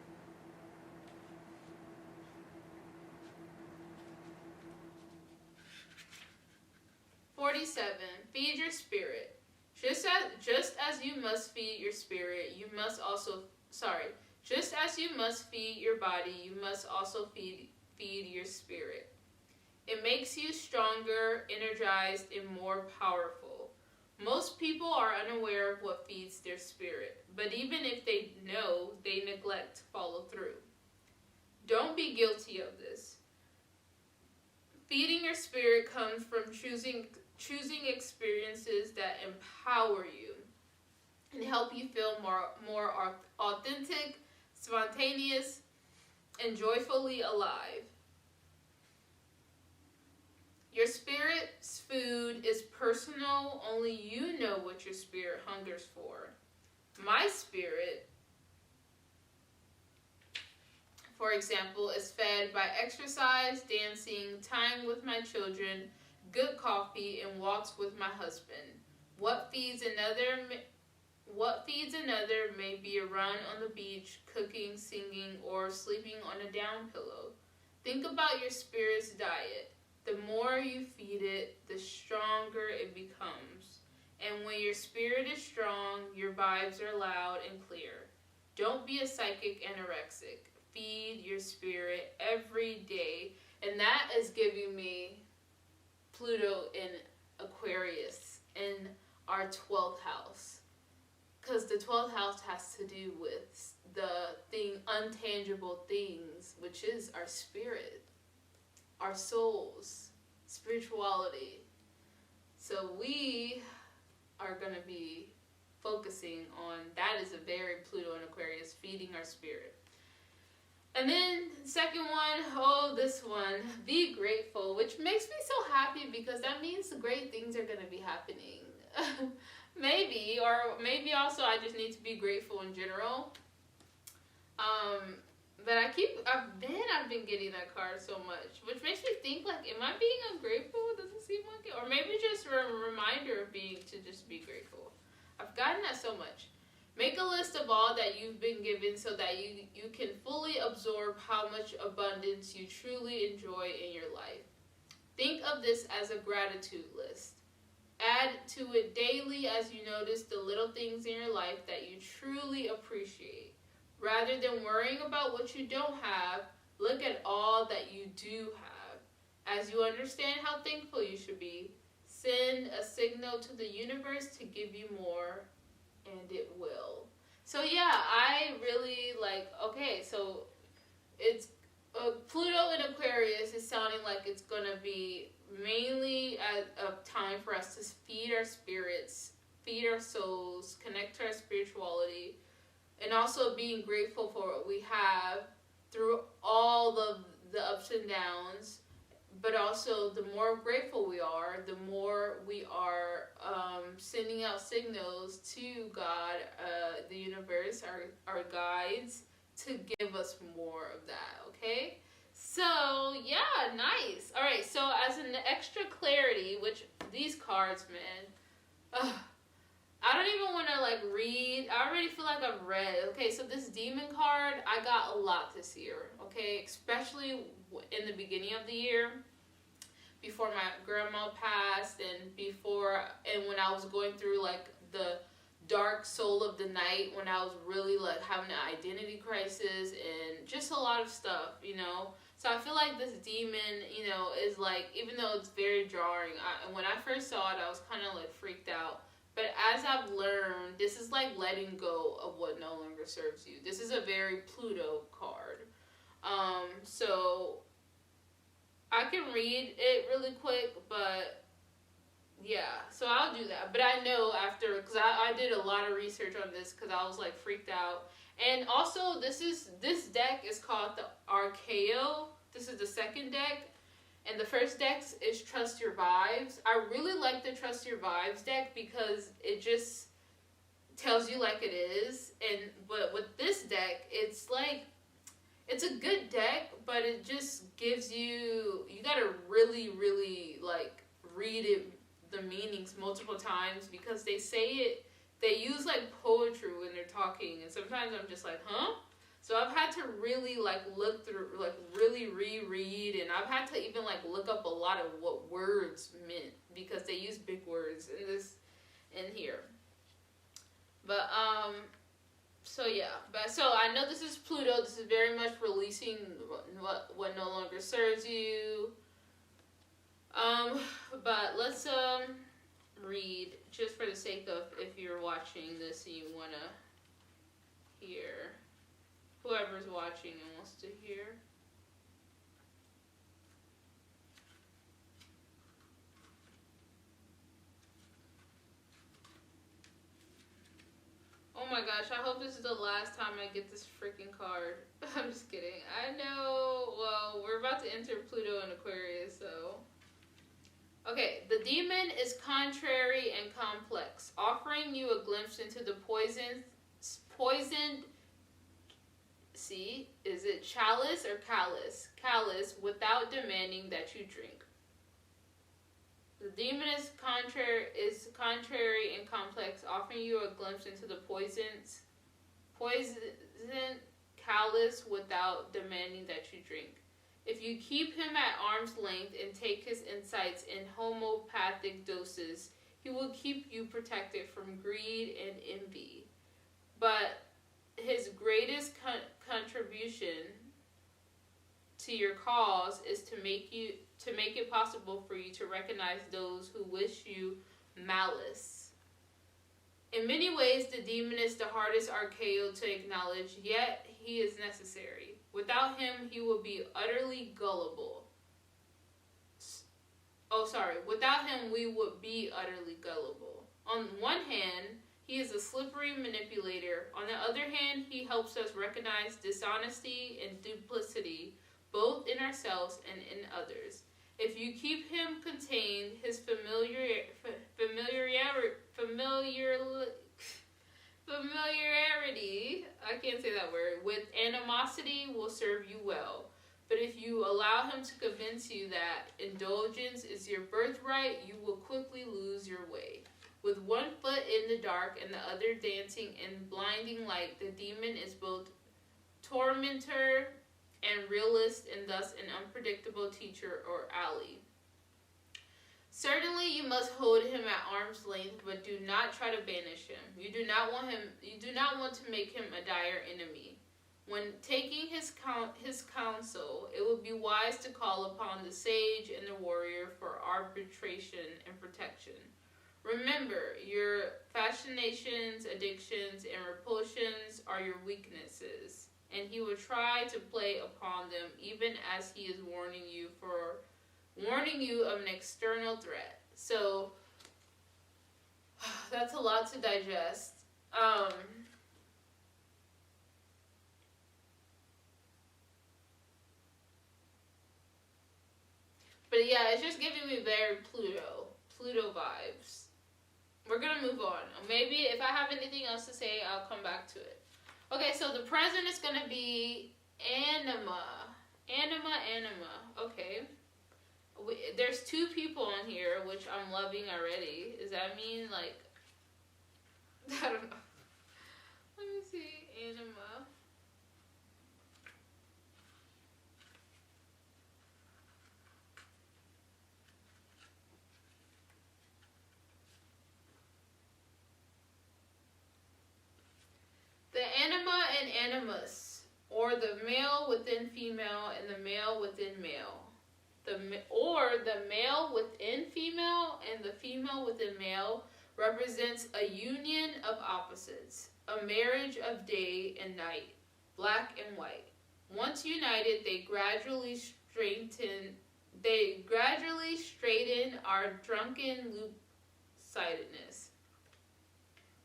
47. Feed your spirit. Just as you must feed your spirit, you must also, just as you must feed your body, you must also feed your spirit. It makes you stronger, energized, and more powerful. Most people are unaware of what feeds their spirit, but even if they know, they neglect to follow through. Don't be guilty of this. Feeding your spirit comes from choosing experiences that empower you and help you feel more authentic, spontaneous, and joyfully alive. Your spirit's food is personal. Only you know what your spirit hungers for. My spirit, for example, is fed by exercise, dancing, time with my children, good coffee, and walks with my husband. What feeds another may be a run on the beach, cooking, singing, or sleeping on a down pillow. Think about your spirit's diet. The more you feed it, the stronger it becomes. And when your spirit is strong, your vibes are loud and clear. Don't be a psychic anorexic. Feed your spirit every day. And that is giving me Pluto in Aquarius in our 12th house. Because the 12th house has to do with the untangible things, which is our spirit, our souls, spirituality. So we are going to be focusing on, that is a very Pluto in Aquarius, feeding our spirit. And then second one, this one, be grateful, which makes me so happy because that means great things are going to be happening. Maybe also I just need to be grateful in general. But I've been getting that card so much, which makes me think, like, am I being ungrateful? It doesn't seem like it. Or maybe just a reminder of to just be grateful. I've gotten that so much. Make a list of all that you've been given so that you can fully absorb how much abundance you truly enjoy in your life. Think of this as a gratitude list. Add to it daily as you notice the little things in your life that you truly appreciate. Rather than worrying about what you don't have, look at all that you do have. As you understand how thankful you should be, send a signal to the universe to give you more, and it will. So yeah, I really so it's Pluto in Aquarius is sounding like it's gonna be mainly a time for us to feed our spirits, feed our souls, connect to our spirituality, and also being grateful for what we have through all of the ups and downs. But also, the more grateful we are, the more we are sending out signals to God, the universe, our guides, to give us more of that, okay? So, yeah, nice. All right, so as an extra clarity, which these cards, man, I don't even want to, read. I already feel like I've read. Okay, so this demon card, I got a lot this year, okay? Especially in the beginning of the year, before my grandma passed, and when I was going through, the dark soul of the night, when I was really, having an identity crisis and just a lot of stuff, So I feel like this demon, is, even though it's very jarring, when I first saw it, I was kind of, freaked out. But as I've learned, this is like letting go of what no longer serves you. This is a very Pluto card. So I can read it really quick, but yeah, so I'll do that. But I know after, because I did a lot of research on this because I was freaked out. And also, this deck is called the Archaeo. This is the second deck. And the first deck is Trust Your Vibes. I really like the Trust Your Vibes deck because it just tells you like it is. But with this deck, it's a good deck, but it just gives you gotta really, really read it, the meanings multiple times, because they use poetry when they're talking, and sometimes I'm just like, huh? So I've had to really like look through, like really reread, and I've had to even like look up a lot of what words meant because they use big words in here. But so yeah, but so I know this is Pluto. This is very much releasing what no longer serves you. But let's read just for the sake of if you're watching this and you wanna hear. Whoever's watching and wants to hear. Oh my gosh, I hope this is the last time I get this freaking card. I'm just kidding. I know, well, we're about to enter Pluto and Aquarius, so. Okay, the demon is contrary and complex, offering you a glimpse into the poisoned, see, is it chalice or callous? Callous, without demanding that you drink. The demon is contrary and complex, offering you a glimpse into the poison callous without demanding that you drink. If you keep him at arm's length and take his insights in homeopathic doses, he will keep you protected from greed and envy. But his greatest contribution to your cause is to make it possible for you to recognize those who wish you malice. In many ways, the demon is the hardest archeo to acknowledge, yet he is necessary. Without him, he will be utterly gullible. Without him, we would be utterly gullible. On one hand, he is a slippery manipulator. On the other hand, he helps us recognize dishonesty and duplicity, both in ourselves and in others. If you keep him contained, his familiarity, I can't say that word, with animosity will serve you well. But if you allow him to convince you that indulgence is your birthright, you will quickly lose your way. With one foot in the dark and the other dancing in blinding light, the demon is both tormentor and realist, and thus an unpredictable teacher or ally. Certainly you must hold him at arm's length, but do not try to banish him. You do not want to make him a dire enemy. When taking his counsel, it would be wise to call upon the sage and the warrior for arbitration and protection. Remember, your fascinations, addictions, and repulsions are your weaknesses, and he will try to play upon them even as he is warning you of an external threat. So, that's a lot to digest. But yeah, it's just giving me very Pluto vibes. We're gonna move on. Maybe if I have anything else to say, I'll come back to it. Okay, so the present is gonna be anima. Okay. There's two people on here, which I'm loving already. Does that mean, like, I don't know. Let me see, anima. The anima and animus, or the male within female and the male within male. The male within female and the female within male represents a union of opposites, a marriage of day and night, black and white. Once united, they gradually straighten our drunken loop-sidedness.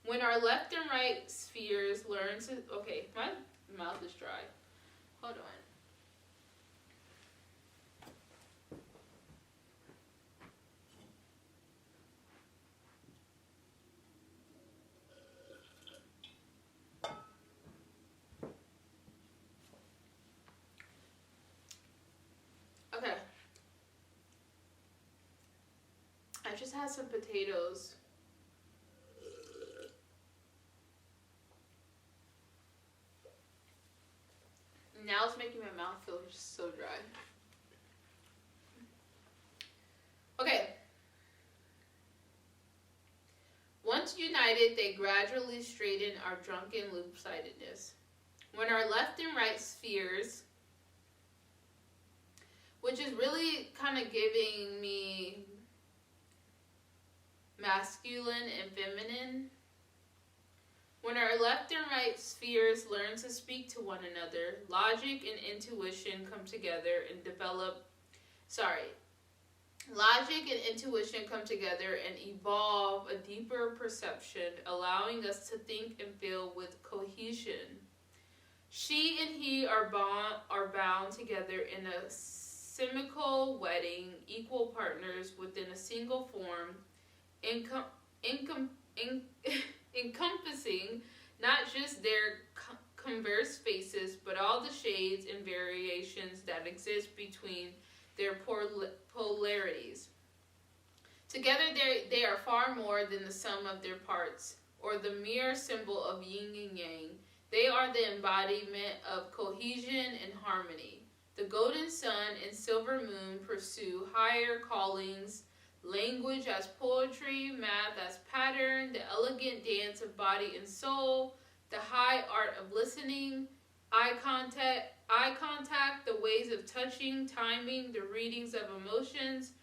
When our left and right spheres learn to... Okay, my mouth is dry. Hold on. Okay. I just had some potatoes. Now it's making my mouth feel so dry. Okay. Once united, they gradually straighten our drunken loop-sidedness. When our left and right spheres, which is really kind of giving me masculine and feminine. When our left and right spheres learn to speak to one another, logic and intuition come together and evolve a deeper perception, allowing us to think and feel with cohesion. She and he are bound together in a simical wedding, equal partners within a single form, encompassing not just their converse faces, but all the shades and variations that exist between their polarities. Together they are far more than the sum of their parts, or the mere symbol of yin and yang. They are the embodiment of cohesion and harmony. The golden sun and silver moon pursue higher callings, language as poetry, math as pattern, the elegant dance of body and soul, the high art of listening, eye contact, the ways of touching, timing, the readings of emotions,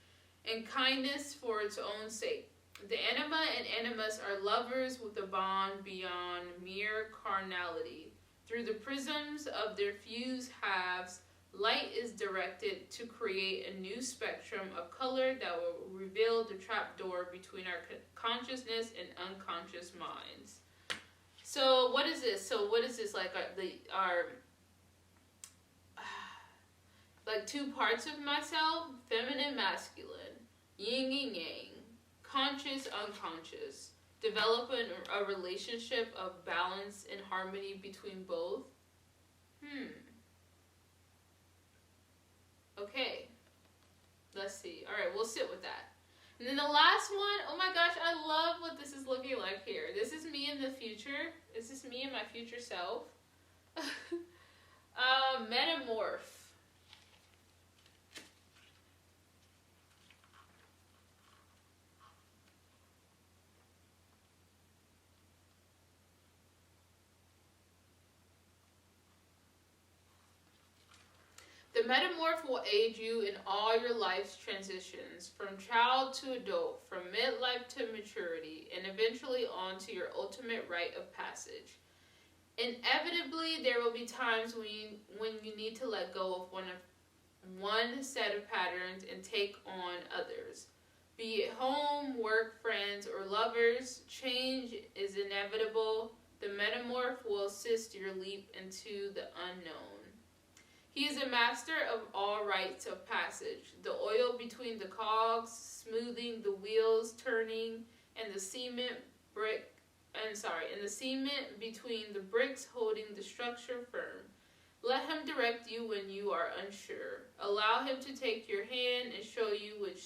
and kindness for its own sake. The anima and animus are lovers with a bond beyond mere carnality. Through the prisms of their fused halves, light is directed to create a new spectrum of color that will reveal the trapdoor between our consciousness and unconscious minds. So what is this? Like like two parts of myself, feminine, masculine, yin and yang, conscious, unconscious, developing a relationship of balance and harmony between both. Okay, let's see. All right, we'll sit with that. And then the last one, oh my gosh, I love what this is looking like here. This is me in the future. This is me and my future self. Metamorph. The metamorph will aid you in all your life's transitions, from child to adult, from midlife to maturity, and eventually on to your ultimate rite of passage. Inevitably, there will be times when you need to let go of one set of patterns and take on others. Be it home, work, friends, or lovers, change is inevitable. The metamorph will assist your leap into the unknown. He is a master of all rites of passage, the oil between the cogs, smoothing the wheels turning, and the cement between the bricks holding the structure firm. Let him direct you when you are unsure. Allow him to take your hand and show you which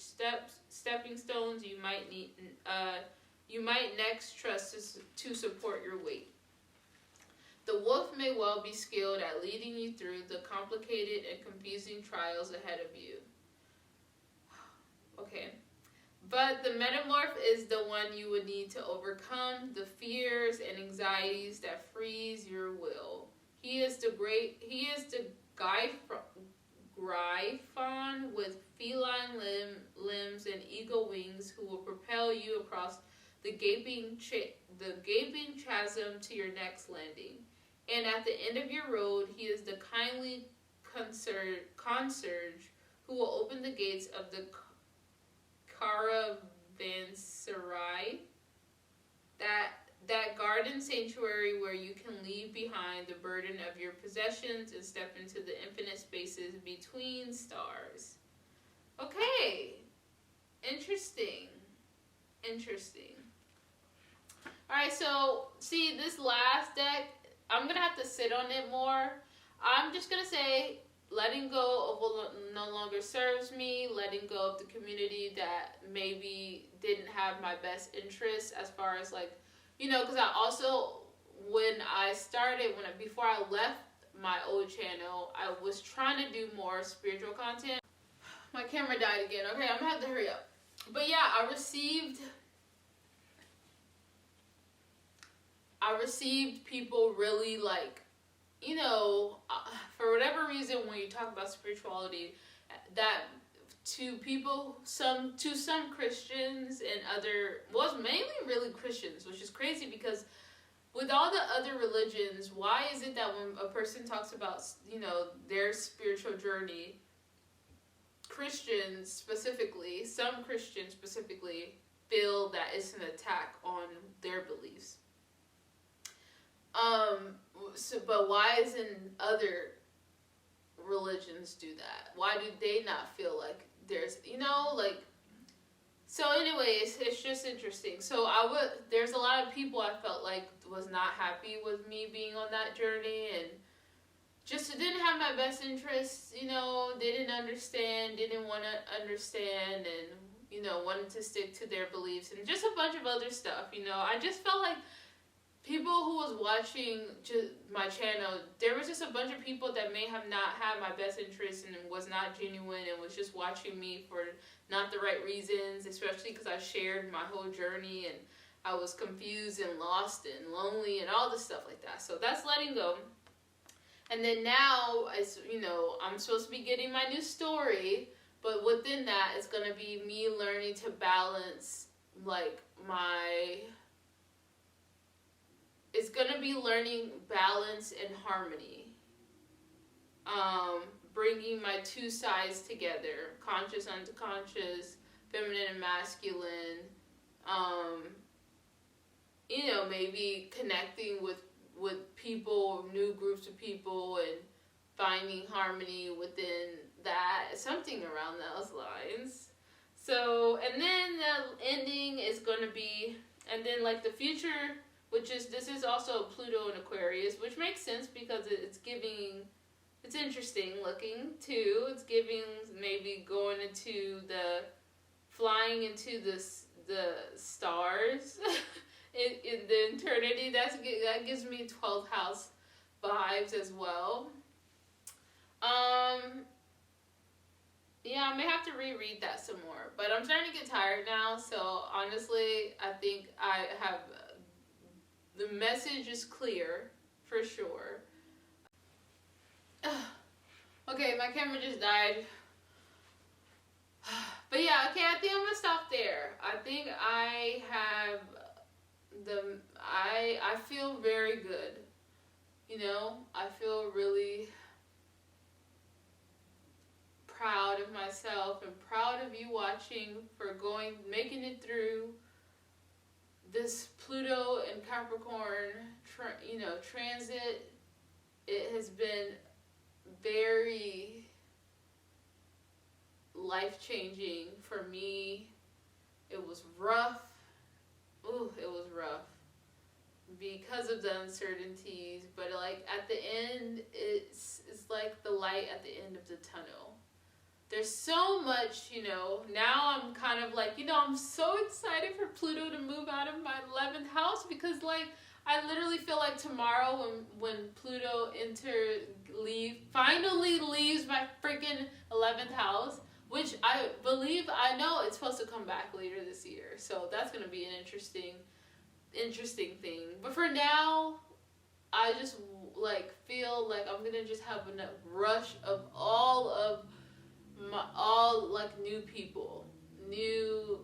stepping stones you might next trust to support your weight. The wolf may well be skilled at leading you through the complicated and confusing trials ahead of you. Okay. But the metamorph is the one you would need to overcome the fears and anxieties that freeze your will. He is the Gryphon with feline limbs and eagle wings who will propel you across the gaping chasm to your next landing. And at the end of your road, he is the kindly concierge who will open the gates of the caravanserai, that garden sanctuary where you can leave behind the burden of your possessions and step into the infinite spaces between stars. Okay. Interesting. Alright, so see this last deck, I'm going to have to sit on it more. I'm just going to say letting go of what no longer serves me, letting go of the community that maybe didn't have my best interests as far as like, because I also, before I left my old channel, I was trying to do more spiritual content. My camera died again. Okay, I'm gonna have to hurry up. But yeah, I received people really like, you know, for whatever reason, when you talk about spirituality, that to people, some Christians and other, well, it's mainly really Christians, which is crazy because with all the other religions, why is it that when a person talks about, you know, their spiritual journey, Christians specifically, some Christians specifically, feel that it's an attack on their beliefs? But why isn't other religions do that? Why do they not feel like there's, you know, like, so anyways, it's just interesting. So there's a lot of people I felt like was not happy with me being on that journey, and just didn't have my best interests, you know, didn't want to understand, and, you know, wanted to stick to their beliefs, and just a bunch of other stuff, you know. I just felt like people who was watching my channel, there was just a bunch of people that may have not had my best interest and was not genuine and was just watching me for not the right reasons, especially because I shared my whole journey and I was confused and lost and lonely and all this stuff like that. So that's letting go. And then now, as you know, I'm supposed to be getting my new story, but within that, it's going to be me learning to balance, like, it's going to be learning balance and harmony. Bringing my two sides together, conscious, unconscious, feminine and masculine. You know, maybe connecting with people, new groups of people, and finding harmony within that, something around those lines. So, and then the ending is going to be, and then like the future, this is also Pluto and Aquarius, which makes sense because it's interesting looking too. It's giving maybe going into flying into the stars in the eternity. That gives me 12th house vibes as well. Yeah, I may have to reread that some more, but I'm starting to get tired now. So honestly, I think the message is clear for sure. Okay, my camera just died. But yeah, okay, I think I'm gonna stop there. I think I feel very good. You know, I feel really proud of myself and proud of you watching for making it through this Pluto and Capricorn, transit. It has been very life-changing for me. It was rough. Ooh, it was rough because of the uncertainties, but like at the end, it's like the light at the end of the tunnel. There's so much, you know, now I'm kind of like, you know, I'm so excited for Pluto to move out of my 11th house because, like, I literally feel like tomorrow when Pluto finally leaves my freaking 11th house, which I know it's supposed to come back later this year. So that's going to be an interesting thing. But for now, I just, like, feel like I'm going to just have a rush of all new people, new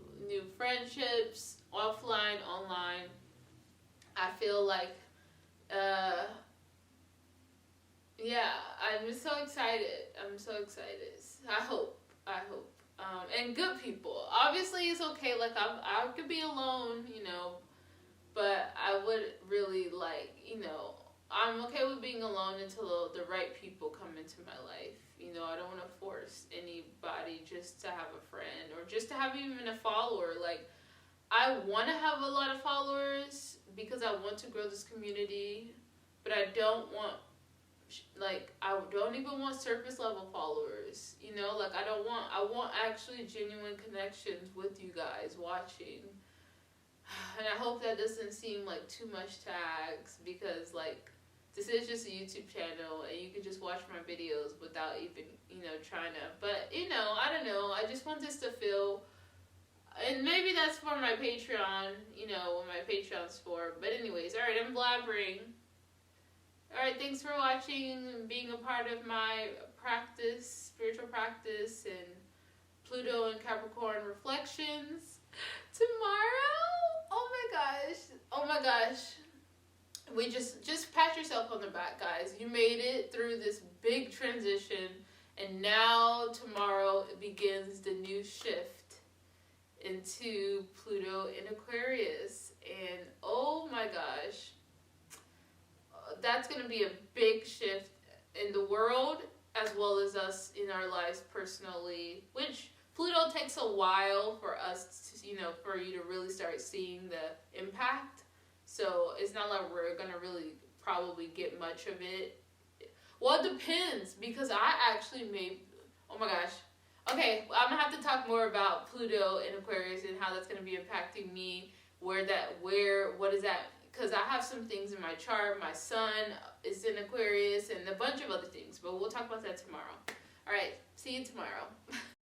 friendships, offline, online. I feel like, yeah, I'm so excited. I hope. And good people. Obviously, it's okay. Like, I could be alone, you know, but I would really like, you know, I'm okay with being alone until the right people come into my life. You know, I don't want to force anybody just to have a friend or just to have even a follower. Like, I want to have a lot of followers because I want to grow this community, but I don't even want surface level followers. You know, like, I want actually genuine connections with you guys watching. And I hope that doesn't seem like too much to ask because, like, This is just a YouTube channel, and you can just watch my videos without even, trying to. But, I don't know. I just want this to feel, and maybe that's for my Patreon, what my Patreon's for. But anyways, all right, I'm blabbering. All right, thanks for watching and being a part of my practice, spiritual practice, and Pluto and Capricorn reflections. Tomorrow? Oh my gosh. We just pat yourself on the back, guys. You made it through this big transition, and now tomorrow begins the new shift into Pluto in Aquarius. And oh my gosh, that's going to be a big shift in the world as well as us in our lives personally, which Pluto takes a while for us to, for you to really start seeing the impact. So it's not like we're going to really probably get much of it. Well, it depends, because I actually oh my gosh. Okay, I'm going to have to talk more about Pluto in Aquarius and how that's going to be impacting me, what is that? Because I have some things in my chart. My sun is in Aquarius and a bunch of other things, but we'll talk about that tomorrow. All right, see you tomorrow.